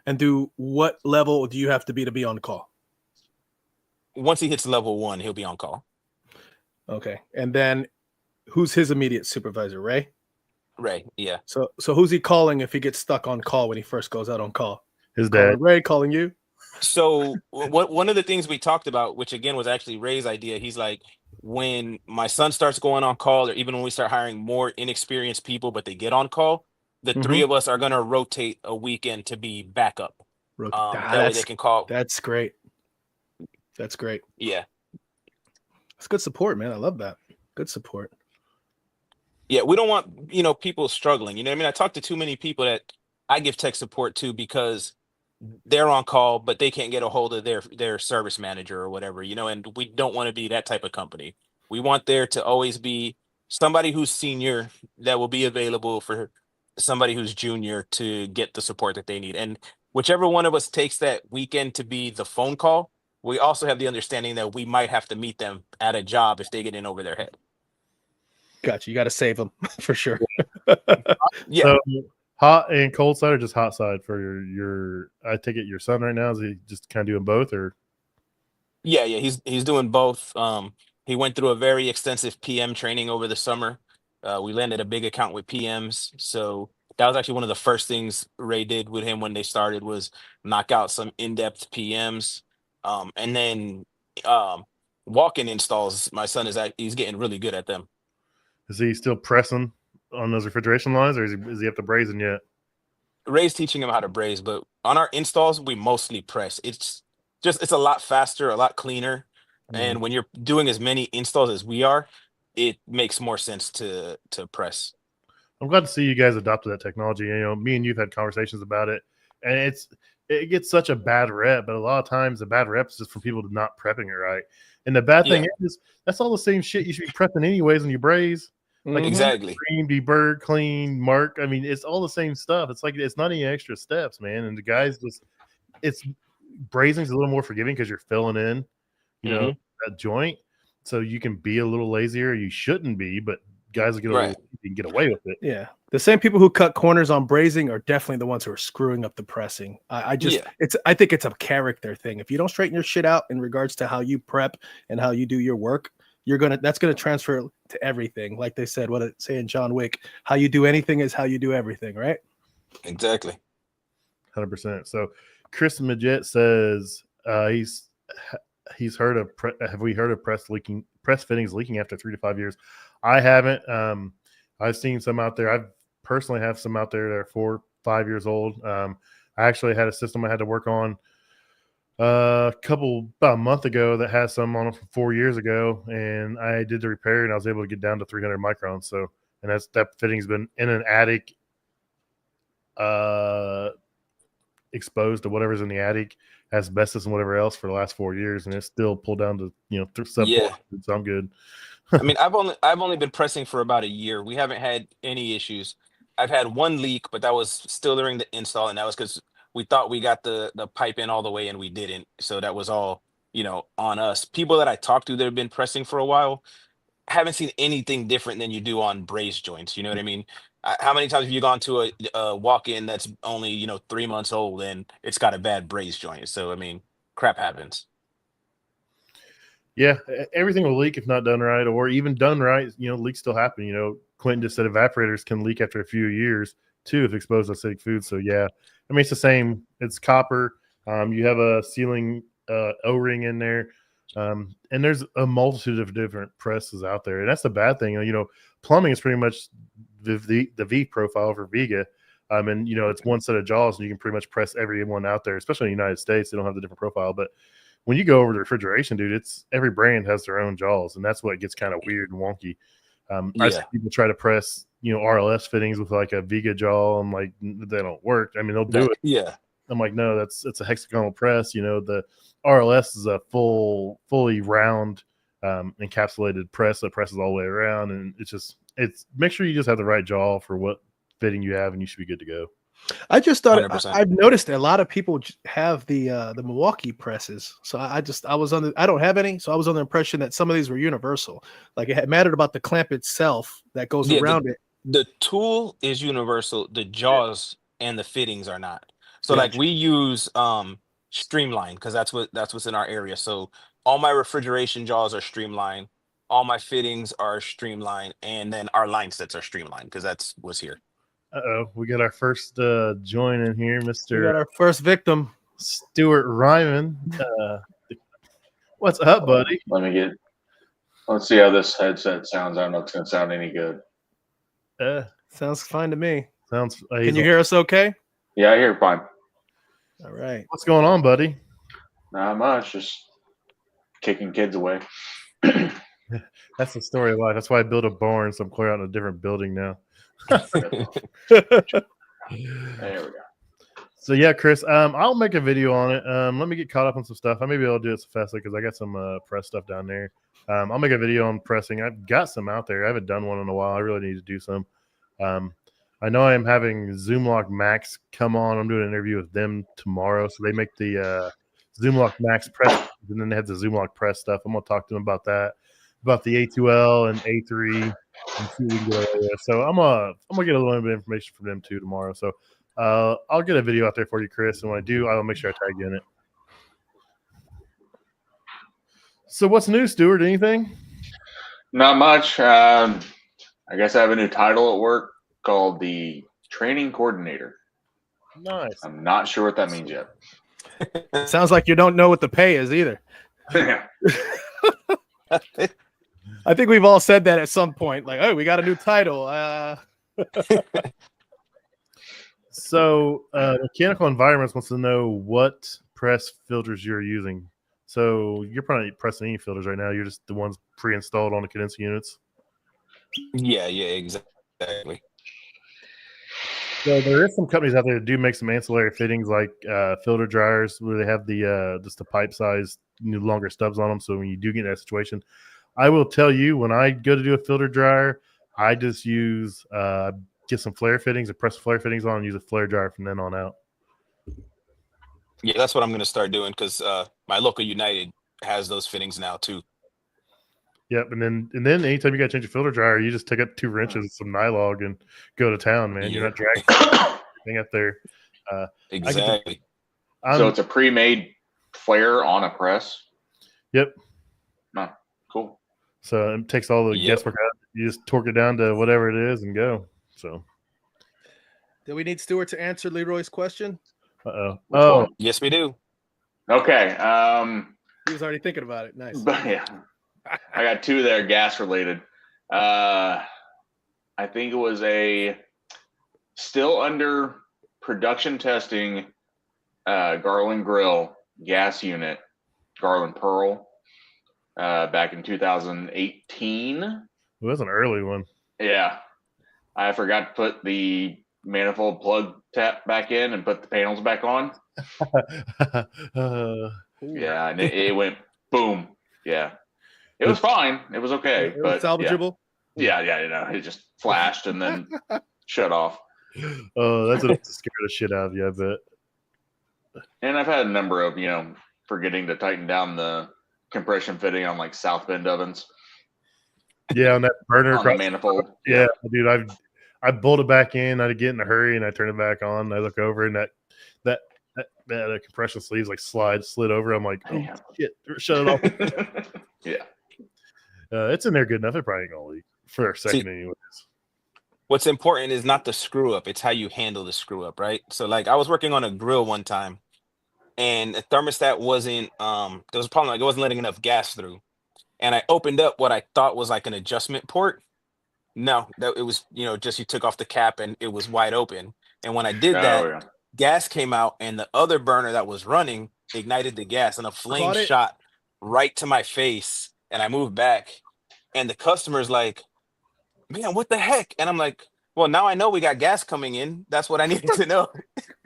and what level do you have to be on call? Once he hits level 1, he'll be on call. Okay. And then who's his immediate supervisor, Ray? Ray, yeah. So who's he calling if he gets stuck on call when he first goes out on call? His dad. Ray calling you? So one of the things we talked about, which again was actually Ray's idea, he's like, when my son starts going on call, or even when we start hiring more inexperienced people, but they get on call, the three of us are going to rotate a weekend to be backup. That way they can call. That's great. That's great. Yeah. That's good support, man. I love that. Good support. Yeah, we don't want, people struggling. You know what I mean? I talk to too many people that I give tech support to because they're on call, but they can't get a hold of their service manager or whatever, and we don't want to be that type of company. We want there to always be somebody who's senior that will be available for somebody who's junior to get the support that they need. And whichever one of us takes that weekend to be the phone call, we also have the understanding that we might have to meet them at a job if they get in over their head. Gotcha. You got to save them for sure. Yeah. So, hot and cold side, or just hot side for your I take it your son right now? Is he just kind of doing both, or? Yeah, he's doing both. He went through a very extensive PM training over the summer. We landed a big account with PMs, so that was actually one of the first things Ray did with him when they started was knock out some in-depth PMs, and then walk-in installs. My son he's getting really good at them. Is he still pressing on those refrigeration lines, or is he up to brazing yet? Ray's teaching him how to braise, but on our installs, we mostly press. It's a lot faster, a lot cleaner. And when you're doing as many installs as we are, it makes more sense to press. I'm glad to see you guys adopted that technology. Me and you've had conversations about it, and it gets such a bad rep, but a lot of times the bad rep is just from people not prepping it right. And the bad thing is that's all the same shit you should be prepping anyways when you braise. Like exactly. Cream, debird, clean, mark. I mean, it's all the same stuff. It's like it's not any extra steps, man. And the guys braising's a little more forgiving because you're filling in, that joint. So you can be a little lazier. You shouldn't be, but guys you can get away with it. Yeah. The same people who cut corners on braising are definitely the ones who are screwing up the pressing. I think it's a character thing. If you don't straighten your shit out in regards to how you prep and how you do your work, that's gonna transfer to everything. Like they said, what it say in John Wick, how you do anything is how you do everything, right? Exactly. 100%. So Chris Majette says he's heard of have we heard of press fittings leaking after 3 to 5 years? I haven't. I've seen some out there. I personally have some out there that are 4 or 5 years old. I actually had a system I had to work on about a month ago that has some on it from 4 years ago, and I did the repair and I was able to get down to 300 microns. So, and that fitting's been in an attic, exposed to whatever's in the attic, asbestos and whatever else for the last 4 years, and it's still pulled down to sub 400. So I'm good. I mean, I've only been pressing for about a year. We haven't had any issues. I've had one leak, but that was still during the install, and that was because we thought we got the pipe in all the way and we didn't. So that was all, on us. People that I talked to that have been pressing for a while haven't seen anything different than you do on brace joints. You know what I mean? How many times have you gone to a walk-in that's only, 3 months old and it's got a bad brace joint? So, I mean, crap happens. Yeah, everything will leak if not done right, or even done right, leaks still happen. Quentin just said evaporators can leak after a few years too if exposed to acidic food. So yeah, I mean, it's the same. It's copper. You have a sealing O-ring in there, and there's a multitude of different presses out there, and that's the bad thing. Plumbing is pretty much the V profile for Viga, and it's one set of jaws, and you can pretty much press every one out there. Especially in the United States, they don't have the different profile. But when you go over to refrigeration, dude, it's every brand has their own jaws, and that's what gets kind of weird and wonky. I see people try to press, RLS fittings with like a Vega jaw. I'm like, they don't work. I mean, they'll do it. Yeah. I'm like, no, it's a hexagonal press. The RLS is a fully round encapsulated press that presses all the way around, and it's make sure you just have the right jaw for what fitting you have, and you should be good to go. I just thought 100%. I've noticed that a lot of people have the Milwaukee presses. So I don't have any, so I was on the impression that some of these were universal. Like it mattered about the clamp itself that goes around it. The tool is universal. The jaws and the fittings are not. So Gotcha. like we use Streamline because that's what's in our area. So all my refrigeration jaws are Streamline, all my fittings are Streamline, and then our line sets are Streamline because that's what's here. We got our first join in here, We got Mr. our first victim. Stuart Ryman. What's up, buddy? Let's see how this headset sounds. I don't know if it's gonna sound any good. Sounds fine to me. Sounds. Can you hear us okay? Yeah, I hear it fine. All right. What's going on, buddy? Not much, just kicking kids away. That's the story of life. That's why I built a barn, so I'm clear out in a different building now. There we go. So yeah, Chris, I'll make a video on it. Let me get caught up on some stuff. Maybe I'll do it so fastly because I got some press stuff down there. I'll make a video on pressing. I've got some out there. I haven't done one in a while. I really need to do some. I know I am having Zoomlock Max come on. I'm doing an interview with them tomorrow. So they make the Zoomlock Max press, and then they have the Zoomlock press stuff. I'm gonna talk to them about that, about the A2L and A3. And see what we can get over there. So I'm gonna get a little bit of information from them too tomorrow. So I'll get a video out there for you, Chris, and when I do, I'll make sure I tag you in it. So what's new, Stuart? Anything? Not much. I guess I have a new title at work called the training coordinator. Nice. I'm not sure what that means yet. It sounds like you don't know what the pay is either. I think we've all said that at some point. Like, oh, we got a new title. So Mechanical Environments wants to know what press filters you're using. So you're probably not pressing any filters right now. You're just the ones pre-installed on the condensing units. Yeah, exactly. So there is some companies out there that do make some ancillary fittings like filter dryers where they have the just the pipe size, longer stubs on them. So when you do get in that situation, I will tell you when I go to do a filter dryer, I just use get some flare fittings and press flare fittings on and use a flare dryer from then on out. Yeah, that's what I'm going to start doing because my local United has those fittings now too. Yep, and then anytime you got to change a filter dryer, you just take up 2 wrenches and some nylog and go to town, man. You're not dragging anything up there. Exactly. So it's a pre-made flare on a press? Yep. Oh, cool. So it takes all the guesswork out. You just torque it down to whatever it is and go. So. Do we need Stuart to answer Leroy's question? Oh, yes, we do. Okay. He was already thinking about it. Nice. Yeah. I got 2 there, gas related. I think it was a still under production testing Garland Grill gas unit, Garland Pearl, back in 2018. It was an early one. Yeah. I forgot to put the manifold plug tap back in and put the panels back on. Yeah, and it went boom. Yeah. It was fine. It was okay. It was but salvageable. Yeah, it just flashed and then shut off. Oh, that's enough to scare the shit out of you, I bet. And I've had a number of, forgetting to tighten down the compression fitting on like South Bend ovens. Yeah, on that burner on the manifold. Yeah, dude, I bolted back in. I get in a hurry and I turn it back on. I look over and that compression sleeves like slid over. I'm like, oh shit, shut it off. Yeah. It's in there good enough. It probably ain't gonna leak for a second, anyways. What's important is not the screw up; it's how you handle the screw up, right? So, like, I was working on a grill one time, and the thermostat wasn't. There was a problem; like, it wasn't letting enough gas through, and I opened up what I thought was like an adjustment port. No, it was just you took off the cap and it was wide open. And when I did that, gas came out, and the other burner that was running ignited the gas, and a flame shot right to my face. And I moved back, and the customer's like, "Man, what the heck?" And I'm like, Well, now I know we got gas coming in. That's what I needed to know.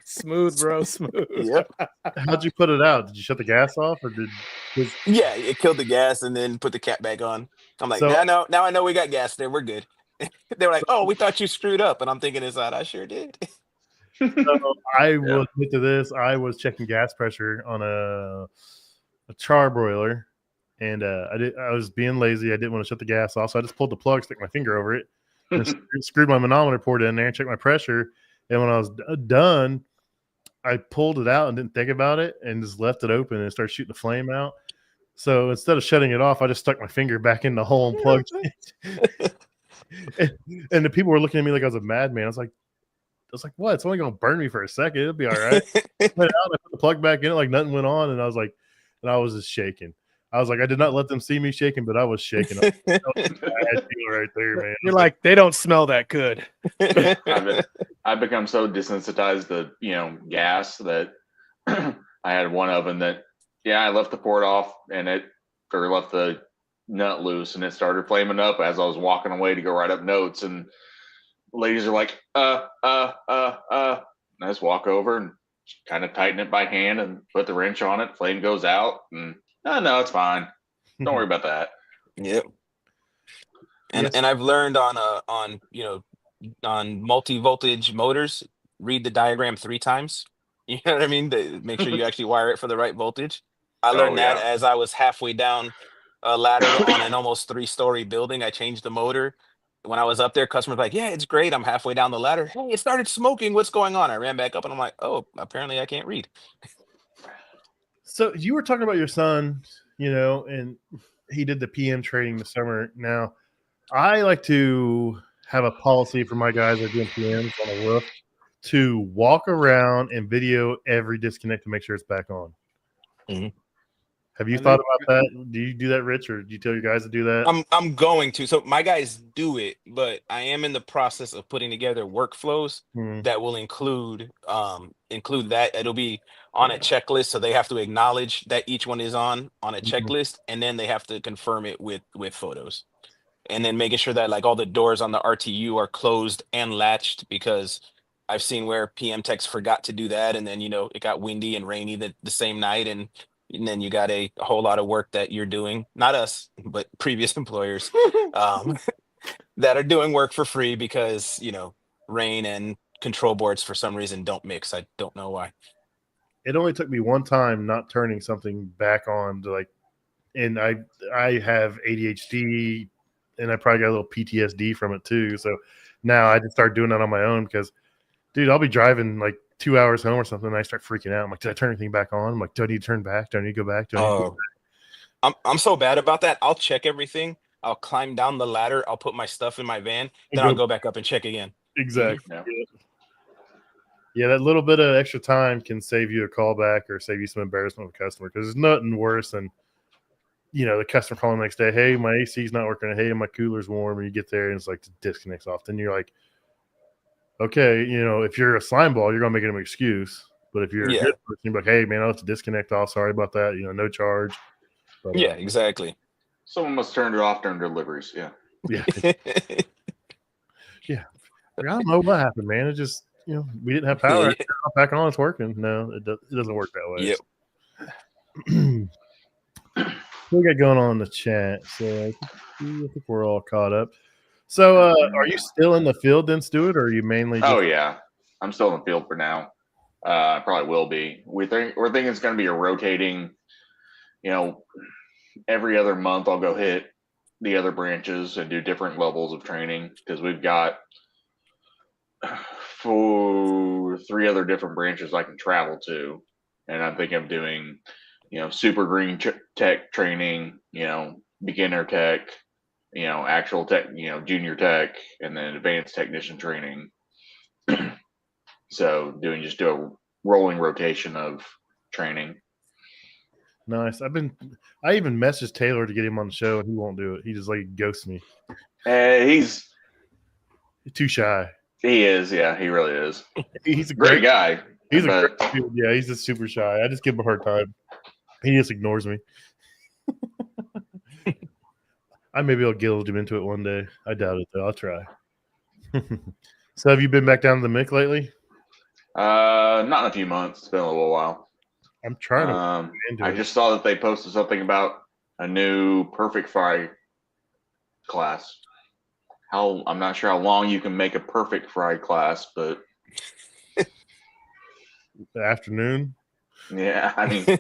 Smooth, bro. Smooth. Yep. How'd you put it out? Did you shut the gas off, or did? Yeah, it killed the gas and then put the cap back on. I'm like, So now I know we got gas there. We're good. They were like, oh, we thought you screwed up. And I'm thinking inside, I sure did. I will admit to this. I was checking gas pressure on a charbroiler, and I was being lazy. I didn't want to shut the gas off, so I just pulled the plug, stuck my finger over it, and screwed my manometer port in there, and checked my pressure. And when I was done, I pulled it out and didn't think about it, and just left it open and started shooting the flame out. So instead of shutting it off, I just stuck my finger back in the hole and plugged it. And the people were looking at me like I was a madman. I was like, what? It's only going to burn me for a second. It'll be all right. I put the plug back in it like nothing went on. And I was just shaking. I was like, I did not let them see me shaking, but I was shaking. That was a bad deal right there, man. You're like, they don't smell that good. I've become so desensitized to, gas that I had one oven that, I left the port off or left the nut loose, and it started flaming up as I was walking away to go write up notes. And ladies are like, and I just walk over and kind of tighten it by hand and put the wrench on it. Flame goes out, and no, it's fine. Don't worry about that. Yep. And I've learned on multi-voltage motors, read the diagram 3 times. You know what I mean? Make sure you actually wire it for the right voltage. I learned that as I was halfway down a ladder on an almost 3-story building. I changed the motor. When I was up there, customers were like, yeah, it's great. I'm halfway down the ladder. Hey, it started smoking. What's going on? I ran back up and I'm like, oh, apparently I can't read. So you were talking about your son, and he did the PM training this summer. Now, I like to have a policy for my guys that are doing PMs on a roof to walk around and video every disconnect to make sure it's back on. Mm-hmm. Have you thought about that? Do you do that, Rich, or do you tell your guys to do that? I'm going to. So my guys do it, but I am in the process of putting together workflows that will include that. It'll be on a checklist, so they have to acknowledge that each one is on a checklist, and then they have to confirm it with photos, and then making sure that like all the doors on the RTU are closed and latched, because I've seen where PM techs forgot to do that, and then it got windy and rainy the same night, and then you got a whole lot of work that you're doing, not us, but previous employers that are doing work for free because, rain and control boards for some reason don't mix. I don't know why. It only took me one time not turning something back on and I have ADHD, and I probably got a little PTSD from it too. So now I just start doing that on my own because, dude, I'll be driving like 2 hours home or something, and I start freaking out. I'm like, did I turn anything back on? I'm like, do I need to turn back? Do I need to go back? I'm so bad about that. I'll check everything. I'll climb down the ladder. I'll put my stuff in my van. Then I'll go back up and check again. Exactly. Yeah, that little bit of extra time can save you a callback or save you some embarrassment with a customer, because there's nothing worse than, the customer calling the next day, hey, my AC's not working. Hey, my cooler's warm. And you get there and it's like the disconnects off. Then you're like, okay, if you're a slime ball, you're going to make it an excuse. But if you're a good person, you're like, hey, man, I'll have to disconnect off. Sorry about that. No charge. But, exactly. Someone must turn it off during deliveries. Yeah. Yeah. Yeah. I don't know what happened, man. It just, we didn't have power. Back on, it's working. No, it doesn't work that way. Yep. What we got going on in the chat? So I think we're all caught up. So are you still in the field then, Stuart, or are you mainly Oh yeah. I'm still in the field for now. I probably will be. We're thinking it's gonna be a rotating, every other month I'll go hit the other branches and do different levels of training, because we've got 3 other different branches I can travel to, and I'm thinking of doing, super green tech training, beginner tech, actual tech, junior tech, and then advanced technician training. So do a rolling rotation of training. Nice. I even messaged Taylor to get him on the show, and he won't do it. He just ghosts me. He's too shy. He is, yeah, he really is. He's a great guy. He's a great dude. Yeah, he's just super shy. I just give him a hard time. He just ignores me. Maybe I'll guilt him into it one day. I doubt it though. I'll try. So have you been back down to the Mick lately? Not in a few months. It's been a little while. I'm trying to get into I it. just saw that they posted something about a new perfect fry class. I'm not sure how long you can make a perfect fry class, but The afternoon. yeah, I mean,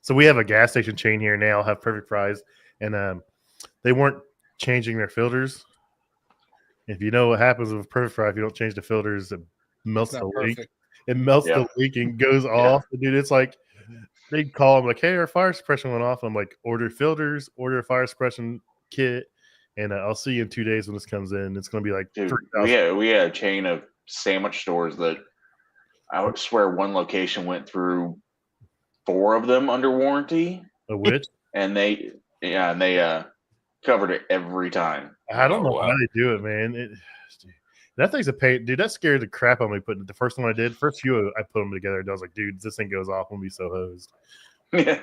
So we have a gas station chain here now, have perfect fries, and they weren't changing their filters. If you know what happens with perfect fry, if you don't change the filters, it melts It's the not leak. perfect. It melts Yeah. the leak and goes off. Dude, it's like they'd call them like, "Hey, our fire suppression went off." I'm like, "Order filters, order a fire suppression kit, and I'll see you in 2 days when this comes in." It's going to be like dude, 3,000. we had a chain of sandwich stores that I would swear one location went through 4 of them under warranty, A witch? and they covered it every time. I don't Oh, know wow. how they do it, man. Dude, that thing's a pain. Dude, that scared the crap out of me putting it. The first one I did, first few I put them together, and I was like, dude, this thing goes off. I'm going to be so hosed. Yeah.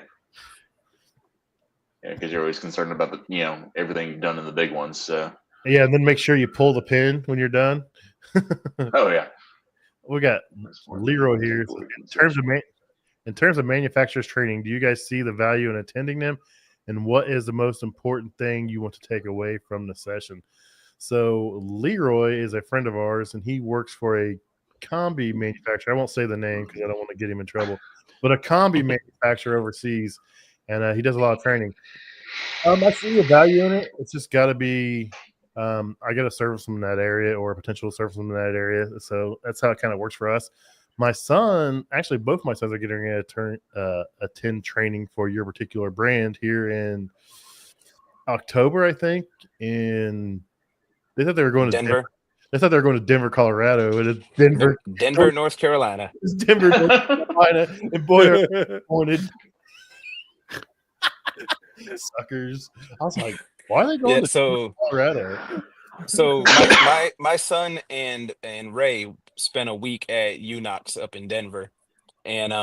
Yeah, because you're always concerned about everything done in the big ones. So. Yeah, and then make sure you pull the pin when you're done. Oh yeah. We got Leroy here. So in terms of manufacturers training, do you guys see the value in attending them? And what is the most important thing you want to take away from the session? So Leroy is a friend of ours, and he works for a combi manufacturer. I won't say the name because I don't want to get him in trouble, but a combi manufacturer overseas, and he does a lot of training. I see the value in it. It's just got to be I got to service them in that area or a potential service them in that area. So that's how it kind of works for us. My son, actually, both my sons are getting ready to attend training for your particular brand here in October, I think. And they thought they were going to Denver. They thought they were going to Denver, Colorado. It is Denver, Denver, North Carolina. It's Denver, North Carolina. And boy, are they disappointed. Suckers. I was like, why are they going to Colorado? So my son and Ray spent a week at Unox up in Denver, and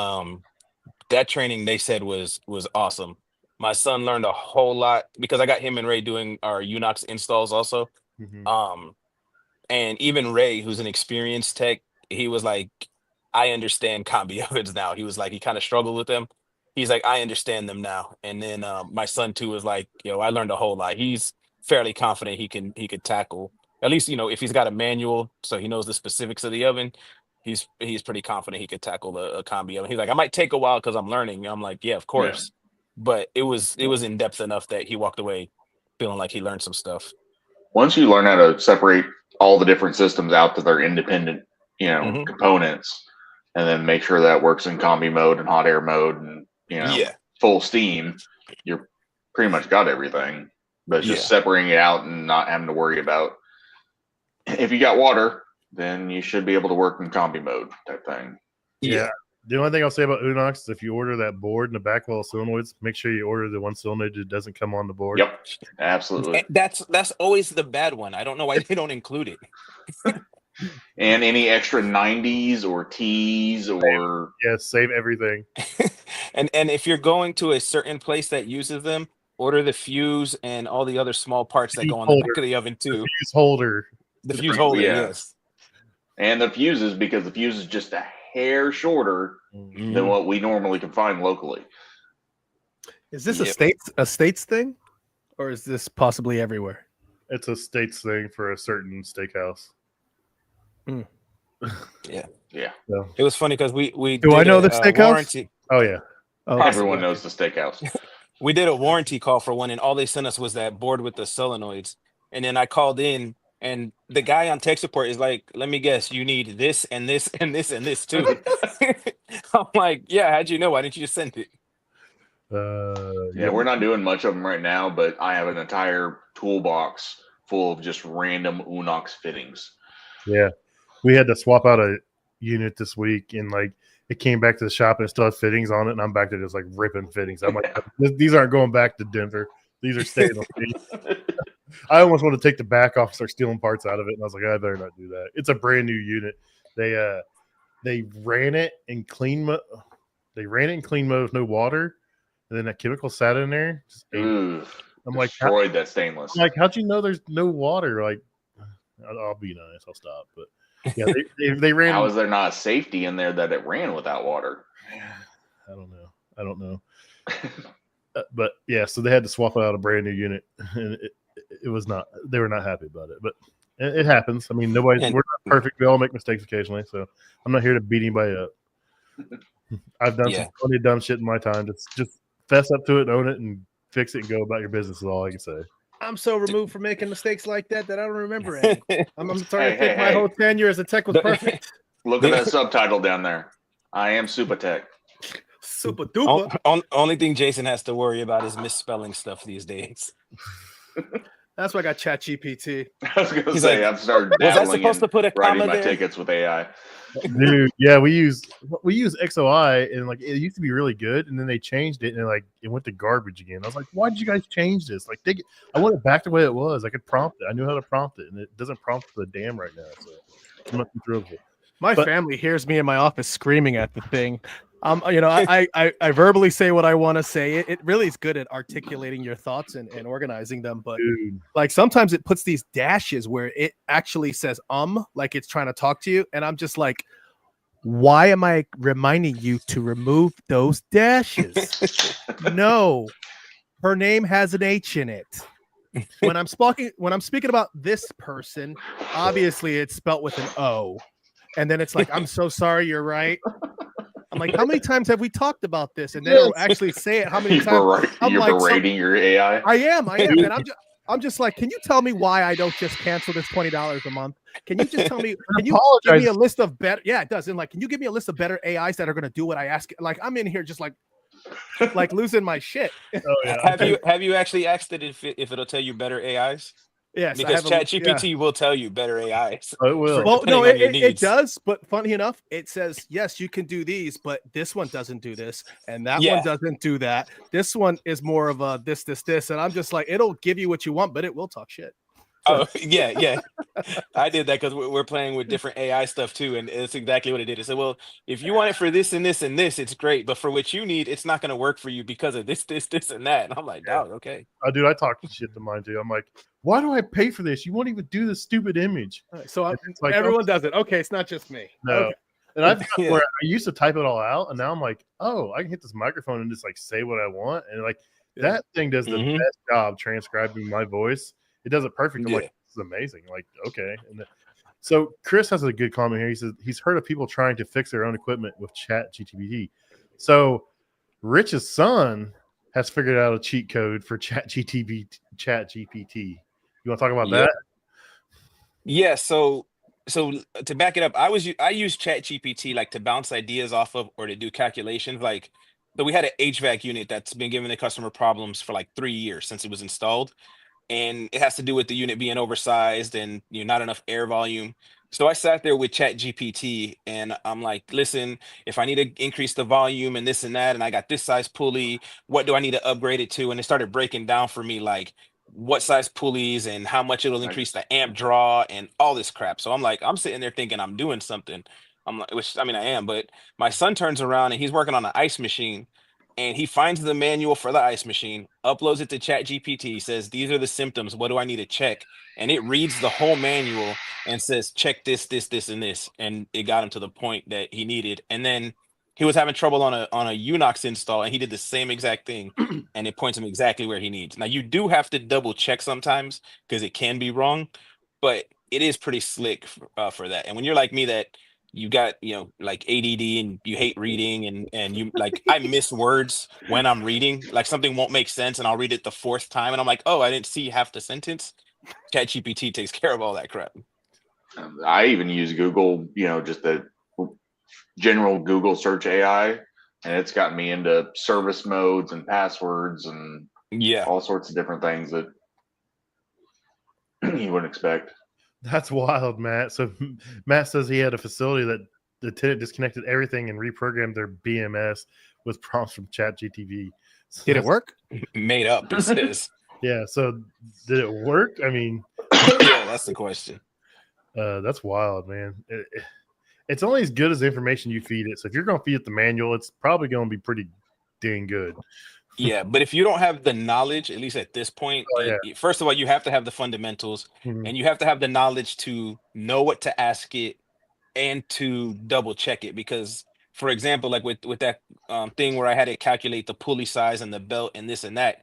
that training they said was awesome. My son learned a whole lot because I got him and Ray doing our Unox installs also. Mm-hmm. And even Ray, who's an experienced tech, he was like, I understand combi ovens now. He was like, he kind of struggled with them. He's like, I understand them now. And then my son too was like, I learned a whole lot. He's fairly confident he could tackle, at least, if he's got a manual, so he knows the specifics of the oven. He's pretty confident he could tackle a combi oven. He's like, I might take a while because I'm learning. I'm like, yeah, of course. Yeah. But it was in depth enough that he walked away feeling like he learned some stuff. Once you learn how to separate all the different systems out to their independent, components, and then make sure that works in combi mode and hot air mode and full steam, you're pretty much got everything. But just separating it out and not having to worry about if you got water, then you should be able to work in combi mode type thing. Yeah. The only thing I'll say about Unox is if you order that board in the back wall solenoids, make sure you order the one solenoid that doesn't come on the board. Yep, absolutely. That's always the bad one. I don't know why they don't include it. And any extra 90s or T's or save everything. and if you're going to a certain place that uses them, order the fuse and all the other small parts that go on the back of the oven too. The fuse holder. The fuse holder, yes. And the fuses, because the fuse is just a hair shorter than what we normally can find locally. Is this a states thing, or is this possibly everywhere? It's a states thing for a certain steakhouse. Yeah. So. It was funny because we do did I know the steakhouse? Warranty. Oh yeah. Everyone knows the steakhouse. We did a warranty call for one, and all they sent us was that board with the solenoids. And then I called in, and the guy on tech support is like, "Let me guess, you need this and this and this and this too." I'm like, "Yeah, how'd you know? Why didn't you just send it?" We're not doing much of them right now, but I have an entire toolbox full of just random Unox fittings. Yeah, we had to swap out a unit this week, and it came back to the shop and it still had fittings on it, and I'm back there just ripping fittings. I'm like, these aren't going back to Denver. These are staying on me. I almost want to take the back off and start stealing parts out of it, and I was like, I better not do that. It's a brand new unit. They ran it in clean mode. They ran it in clean mode with no water, and then that chemical sat in there. I'm like, destroyed that stainless. I'm like, how'd you know there's no water? Like, I'll be nice. I'll stop. But yeah, they ran. How is there not safety in there that it ran without water? I don't know. But yeah, so they had to swap out a brand new unit, and it was not. They were not happy about it, but it happens. I mean, we're not perfect. We all make mistakes occasionally, so I'm not here to beat anybody up. I've done some funny dumb shit in my time. Just fess up to it, own it, and fix it, and go about your business. Is all I can say. I'm so removed from making mistakes like that I don't remember any. I'm starting to think my whole tenure as a tech was perfect. Look at that subtitle down there. I am super tech. Super duper. Only thing Jason has to worry about is misspelling stuff these days. That's why I got ChatGPT. I was going to say, I've started was I dabbling supposed to put a writing comma my there? tickets with AI. Dude, yeah, we use XOI, and like it used to be really good, and then they changed it, and it went to garbage again. I was like, why did you guys change this? Like, I want it back the way it was. I could prompt it. I knew how to prompt it, and it doesn't prompt for the damn right now. So I'm not thrilled with it. My family hears me in my office screaming at the thing. I verbally say what I want to say. It really is good at articulating your thoughts and organizing them. But like sometimes it puts these dashes where it actually says like it's trying to talk to you. And I'm just like, why am I reminding you to remove those dashes? No, her name has an H in it. When I'm speaking about this person, obviously it's spelt with an O. And then it's like, I'm so sorry, you're right. I'm like, how many times have we talked about this? And then it'll actually say it. How many times? You're berating your AI. I am. And I'm just like, can you tell me why I don't just cancel this $20 a month? Can you just tell me? Can you give me a list of better? Yeah, it does. And like, can you give me a list of better AIs that are going to do what I ask? Like, I'm in here just like losing my shit. Oh, yeah. Have you actually asked it if it'll tell you better AIs? Yes, because ChatGPT will tell you better AIs. Oh, it will. Well, no, it does. But funny enough, it says, yes, you can do these, but this one doesn't do this. And that one doesn't do that. This one is more of a this. And I'm just like, it'll give you what you want, but it will talk shit. Oh, yeah. I did that because we're playing with different AI stuff too. And it's exactly what it did. It said, well, if you want it for this and this and this, it's great. But for what you need, it's not going to work for you because of this, and that. And I'm like, oh, okay. I talk shit to mine too. I'm like, why do I pay for this? You won't even do the stupid image. So like, everyone does it. Okay, it's not just me. No. Okay. And I've got where I used to type it all out, and now I'm like, oh, I can hit this microphone and just like say what I want. And like that thing does the best job transcribing my voice. It does it perfect. I'm like, this is amazing. Like, okay. And so Chris has a good comment here. He says he's heard of people trying to fix their own equipment with ChatGPT. So Rich's son has figured out a cheat code for ChatGPT. You want to talk about that? Yeah. So to back it up, I use ChatGPT like to bounce ideas off of or to do calculations. Like, so we had an HVAC unit that's been giving the customer problems for like 3 years since it was installed. And it has to do with the unit being oversized and not enough air volume. So I sat there with ChatGPT and I'm like, listen, if I need to increase the volume and this and that, and I got this size pulley, what do I need to upgrade it to? And it started breaking down for me like what size pulleys and how much it'll increase the amp draw and all this crap. So I'm like, I'm sitting there thinking I'm doing something. I'm like, which I mean I am, but my son turns around and he's working on an ice machine. And he finds the manual for the ice machine, uploads it to ChatGPT, says, these are the symptoms. What do I need to check? And it reads the whole manual and says, check this, and this. And it got him to the point that he needed. And then he was having trouble on a Unox install, and he did the same exact thing. And it points him exactly where he needs. Now, you do have to double check sometimes because it can be wrong, but it is pretty slick for that. And when you're like me that you got, like ADD and you hate reading and you like, I miss words when I'm reading, like something won't make sense and I'll read it the fourth time. And I'm like, oh, I didn't see half the sentence. ChatGPT takes care of all that crap. I even use Google, just the general Google search AI, and it's gotten me into service modes and passwords and all sorts of different things that you wouldn't expect. That's wild, Matt. So Matt says he had a facility that the tenant disconnected everything and reprogrammed their BMS with prompts from ChatGPT. So did it work? Made up, it says. Yeah. So did it work? I mean, yeah, that's the question. That's wild, man. It's only as good as the information you feed it. So if you're going to feed it the manual, it's probably going to be pretty dang good. Yeah, but if you don't have the knowledge, at least at this point, Oh yeah. first of all, you have to have the fundamentals, Mhm. and you have to have the knowledge to know what to ask it and to double check it. Because, for example, like with that thing where I had it calculate the pulley size and the belt and this and that,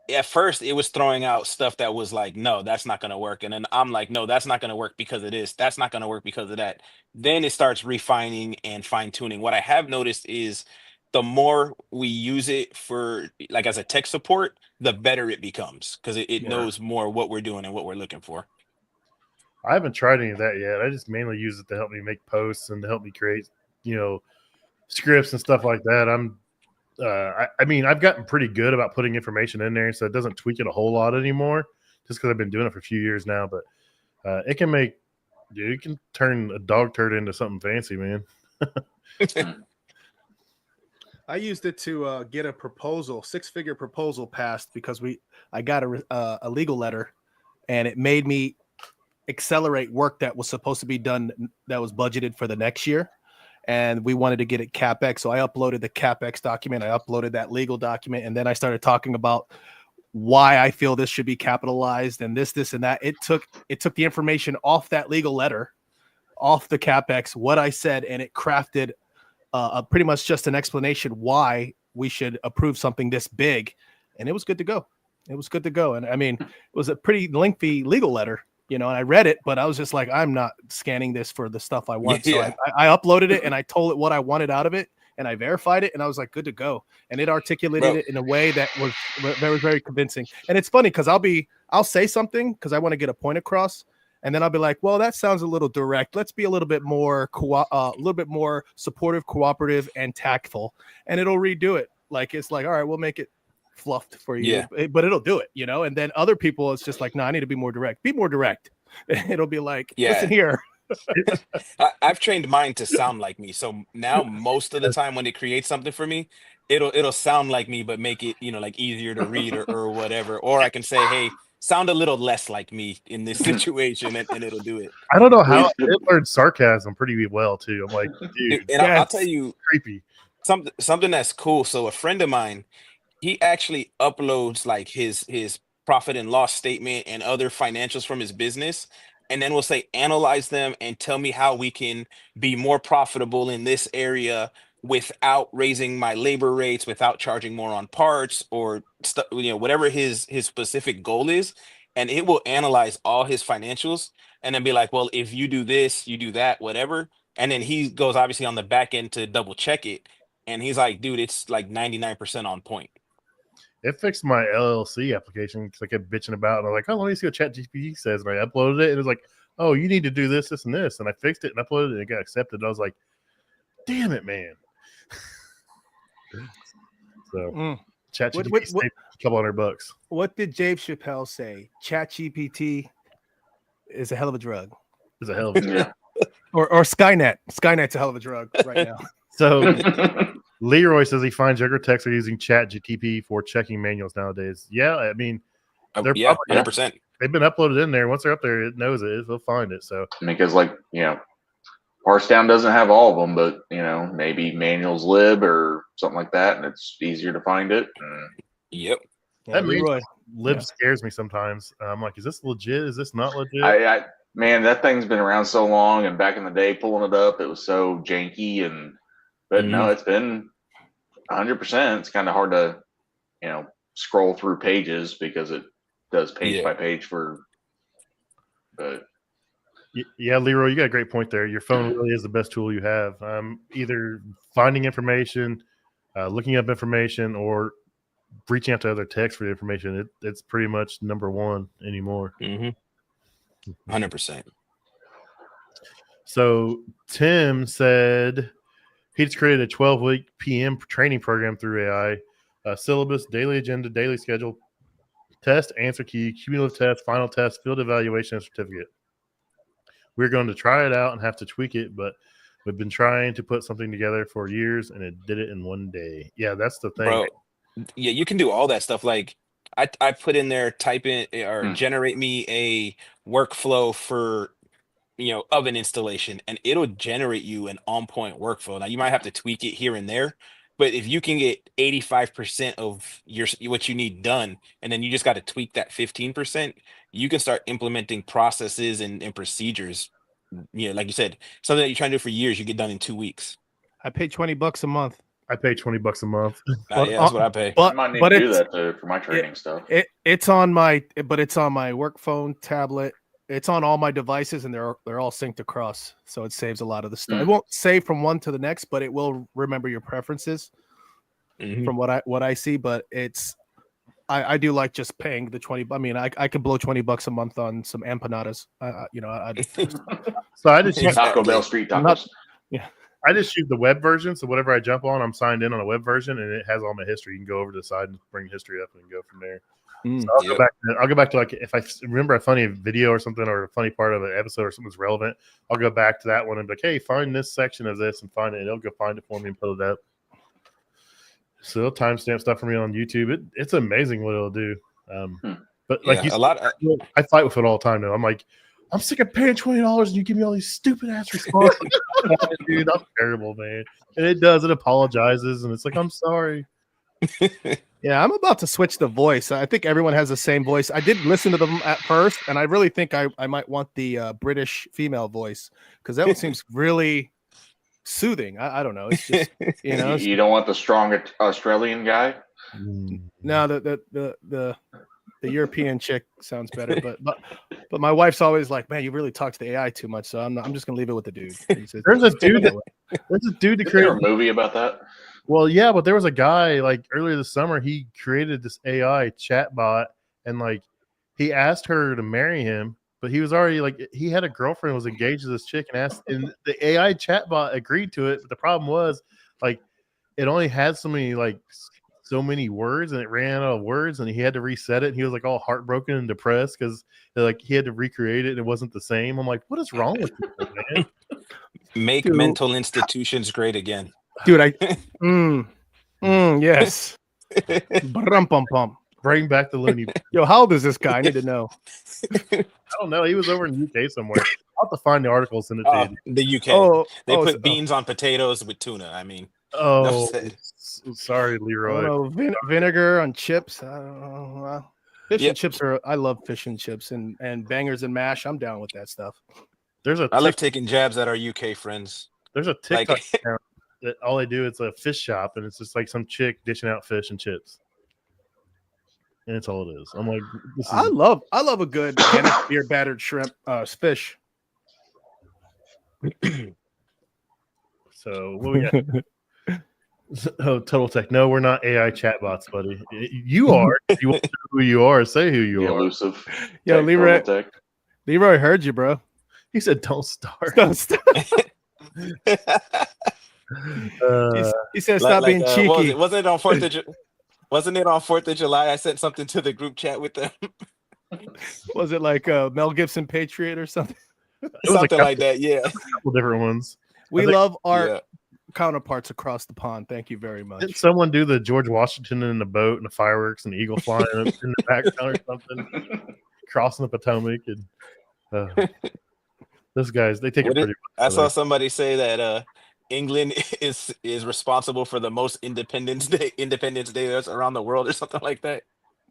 at first it was throwing out stuff that was like, no, that's not going to work, and then I'm like, no, that's not going to work because of this, that's not going to work because of that. Then it starts refining and fine tuning. What I have noticed is the more we use it for like as a tech support, the better it becomes, because it Yeah. knows more what we're doing and what we're looking for. I haven't tried any of that yet. I just mainly use it to help me make posts and to help me create, scripts and stuff like that. I mean, I've gotten pretty good about putting information in there, so it doesn't tweak it a whole lot anymore, just because I've been doing it for a few years now. But it can turn a dog turd into something fancy, man. I used it to get a proposal, 6-figure proposal passed because I got a legal letter, and it made me accelerate work that was supposed to be done that was budgeted for the next year. And we wanted to get it CapEx. So I uploaded the CapEx document. I uploaded that legal document. And then I started talking about why I feel this should be capitalized and this, and that. It took the information off that legal letter, off the CapEx, what I said, and it crafted pretty much just an explanation why we should approve something this big. And it was good to go. And I mean, it was a pretty lengthy legal letter, and I read it, but I was just like, I'm not scanning this for the stuff I want. Yeah. So I uploaded it and I told it what I wanted out of it, and I verified it, and I was like, good to go. And it articulated it in a way that was very, very convincing. And it's funny because I'll say something because I want to get a point across, and then I'll be like, well, that sounds a little direct. Let's be a little bit more supportive, cooperative, and tactful. And it'll redo it. Like, it's like, all right, we'll make it fluffed for you, but it'll do it, and then other people, it's just like, no, I need to be more direct. It'll be like, listen here. I've trained mine to sound like me, so now most of the time when it creates something for me, it'll sound like me, but make it like easier to read or whatever. Or I can say, hey, sound a little less like me in this situation, and it'll do it. I don't know how it learned sarcasm pretty well too. I'm like, dude, And I'll tell you creepy. something that's cool. So a friend of mine, he actually uploads like his profit and loss statement and other financials from his business, and then we'll say analyze them and tell me how we can be more profitable in this area without raising my labor rates, without charging more on parts or stuff, whatever his specific goal is. And it will analyze all his financials and then be like, well, if you do this, you do that, whatever. And then he goes obviously on the back end to double check it, and he's like, dude, it's like 99% on point. It fixed my LLC application because I kept bitching about it. And I was like, oh, let me see what ChatGPT says. And I uploaded it. And it was like, oh, you need to do this, this, and this. And I fixed it and uploaded it and it got accepted. And I was like, damn it, man. So ChatGPT saved a couple $100. What did Dave Chappelle say? ChatGPT is a hell of a drug. It's a hell of a drug. Or Skynet. Skynet's a hell of a drug right now. So Leroy says he finds younger techs are using ChatGPT for checking manuals nowadays. Yeah, I mean, they're 100%. They've been uploaded in there. Once they're up there, it knows it. They'll find it. So because, Parse Down doesn't have all of them, but maybe Manuals Lib or something like that, and it's easier to find it. Yep. That Leroy Lib scares me sometimes. I'm like, is this legit? Is this not legit? Man, that thing's been around so long, and back in the day, pulling it up, it was so janky, but no, it's been 100%. It's kind of hard to, scroll through pages because it does page by page but yeah, Leroy, you got a great point there. Your phone really is the best tool you have. Either finding information, looking up information, or reaching out to other techs for the information. It's pretty much number one anymore. 100%. So Tim said he's created a 12-week PM training program through AI, syllabus, daily agenda, daily schedule, test, answer key, cumulative test, final test, field evaluation, and certificate. We're going to try it out and have to tweak it, but we've been trying to put something together for years, and it did it in one day. Yeah, that's the thing. Bro, yeah, you can do all that stuff. Like I put in there, type in or generate me a workflow for oven installation, and it'll generate you an on-point workflow. Now you might have to tweak it here and there, But if you can get 85% of what you need done, and then you just got to tweak that 15%, you can start implementing processes and procedures. Like you said, something that you're trying to do for years, you get done in 2 weeks. I pay $20 a month. I pay $20 a month. Yeah, that's what I pay. I might need to do that for my training stuff. It's on my work phone, tablet. It's on all my devices, and they're all synced across, so it saves a lot of the stuff. It won't save from one to the next, but it will remember your preferences from what I see. But I do like just paying the 20. I mean, I could blow $20 a month on some empanadas. So I just Taco Bell street tacos. I just use the web version. So whatever I jump on, I'm signed in on a web version, and it has all my history. You can go over to the side and bring history up and go from there. So I'll go back to like if I remember a funny video or something, or a funny part of an episode or something that's relevant, I'll go back to that one and be like, hey, find this section of this and find it, and it'll go find it for me and put it up. So it'll timestamp stuff for me on YouTube. It's amazing what it'll do. But like I fight with it all the time now. I'm like, I'm sick of paying $20 and you give me all these stupid ass responses. Dude, I'm terrible, man. And it apologizes, and it's like, I'm sorry. Yeah, I'm about to switch the voice. I think everyone has the same voice. I did listen to them at first, and I really think I might want the British female voice, because that one seems really soothing. I don't know. It's just you don't want the strong Australian guy. No, the European chick sounds better, but my wife's always like, man, you really talk to the AI too much. So I'm just gonna leave it with the dude. There's a dude to create a movie about that. Well, yeah, but there was a guy like earlier this summer. He created this AI chatbot, and like he asked her to marry him, but he was already like he had a girlfriend, was engaged to this chick, and the AI chatbot agreed to it. But the problem was like it only had so many words, and it ran out of words, and he had to reset it. And he was like all heartbroken and depressed because like he had to recreate it and it wasn't the same. I'm like, what is wrong with you, man? Make mental institutions great again. Dude, yes. Brum-pum-pum. Bring back the loony. Yo, how old is this guy? I need to know. I don't know. He was over in the UK somewhere. I'll have to find the article and send it to you. The UK. They put beans on potatoes with tuna. I mean, sorry, Leroy. Vinegar on chips. I don't know. Fish and chips I love fish and chips and bangers and mash. I'm down with that stuff. I love taking jabs at our UK friends. There's a TikTok account that all they do is a fish shop, and it's just like some chick dishing out fish and chips, and it's all it is. I'm like, I love a good beer battered shrimp fish. So what we got? Oh, Total Tech. No, we're not AI chatbots, buddy. You are. If you want to know who you are, say who you are. Elusive. Yo, Leroy heard you, bro. He said, "Don't start." Don't start. He said, "Stop being cheeky." Wasn't it on 4th of July? Wasn't it on 4th of July? I sent something to the group chat with them. Was it like Mel Gibson Patriot or something? Something like that. Yeah, a couple different ones. We love our counterparts across the pond. Thank you very much. Did someone do the George Washington in the boat and the fireworks and the eagle flying in the background or something, crossing the Potomac? And those guys, they take it pretty much. I saw somebody say that England is responsible for the most Independence Day that's around the world or something like that.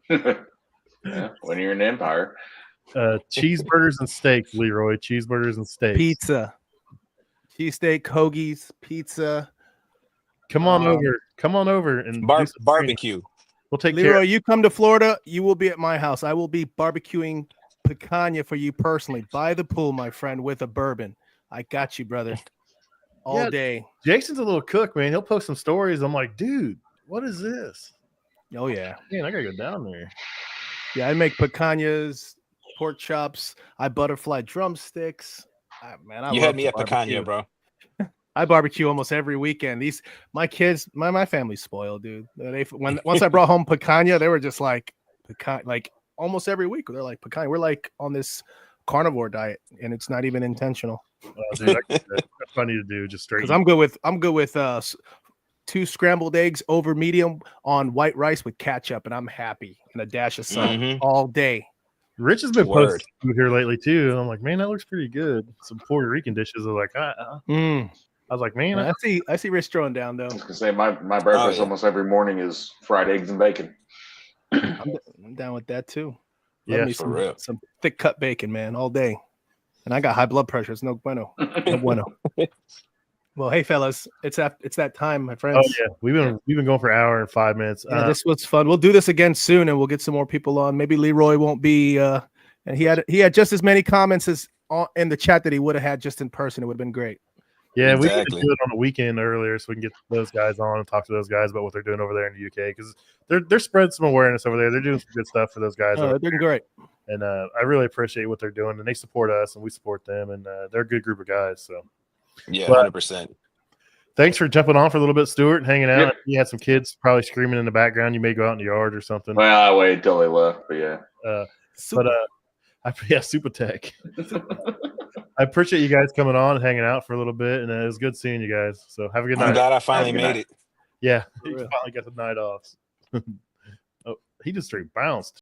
Yeah, when you're an empire. Cheeseburgers and steak, Leroy. Cheeseburgers and steak. Pizza. Cheesesteak, hoagies, pizza. Come on over and barbecue. We'll take Leroy, care. you come to Florida, you will be at my house. I will be barbecuing picanha for you personally by the pool, my friend, with a bourbon. I got you, brother. All day. Jason's a little cook, man. He'll post some stories. I'm like, dude, what is this? Oh yeah. Man, I gotta go down there. Yeah, I make picanhas, pork chops. I butterfly drumsticks. Man, you had me at picanha, bro. I barbecue almost every weekend. My kids, my family's spoiled, dude. Once I brought home picanha, they were just like almost every week. They're like picanha. We're like on this carnivore diet, and it's not even intentional. Dude, that's what I need to do. Just straight. Because I'm good with 2 scrambled eggs over medium on white rice with ketchup, and I'm happy. And a dash of salt all day. Rich has been posting food here lately too, and I'm like, man, that looks pretty good. Some Puerto Rican dishes are like, I was like, man, I see Rich throwing down though. I was gonna say my breakfast almost every morning is fried eggs and bacon. I'm down with that too. Love Yeah, me for real. some thick cut bacon, man, all day. And I got high blood pressure. It's no bueno. No bueno. Well, hey fellas, it's that time, my friends. oh yeah, we've been going for an hour and 5 minutes. Yeah, this was fun. We'll do this again soon, and we'll get some more people on. Maybe Leroy won't be. And he had just as many comments as in the chat that he would have had just in person. It would have been great. Yeah, Exactly. we could do it on the weekend earlier, so we can get those guys on and talk to those guys about what they're doing over there in the UK, because they're spreading some awareness over there. They're doing some good stuff for those guys. They're doing great. And I really appreciate what they're doing, and they support us, and we support them, and they're a good group of guys. So Yeah, But- 100%. thanks for jumping on for a little bit, Stuart, and hanging out. Yep. You had some kids probably screaming in the background. You may go out in the yard or something. Well, I waited till they left, but yeah. Super Tech. I appreciate you guys coming on and hanging out for a little bit, and it was good seeing you guys. So have a good I'm night. glad I finally Good made night. it. Yeah, For you real. finally got the night off. Oh, he just straight bounced.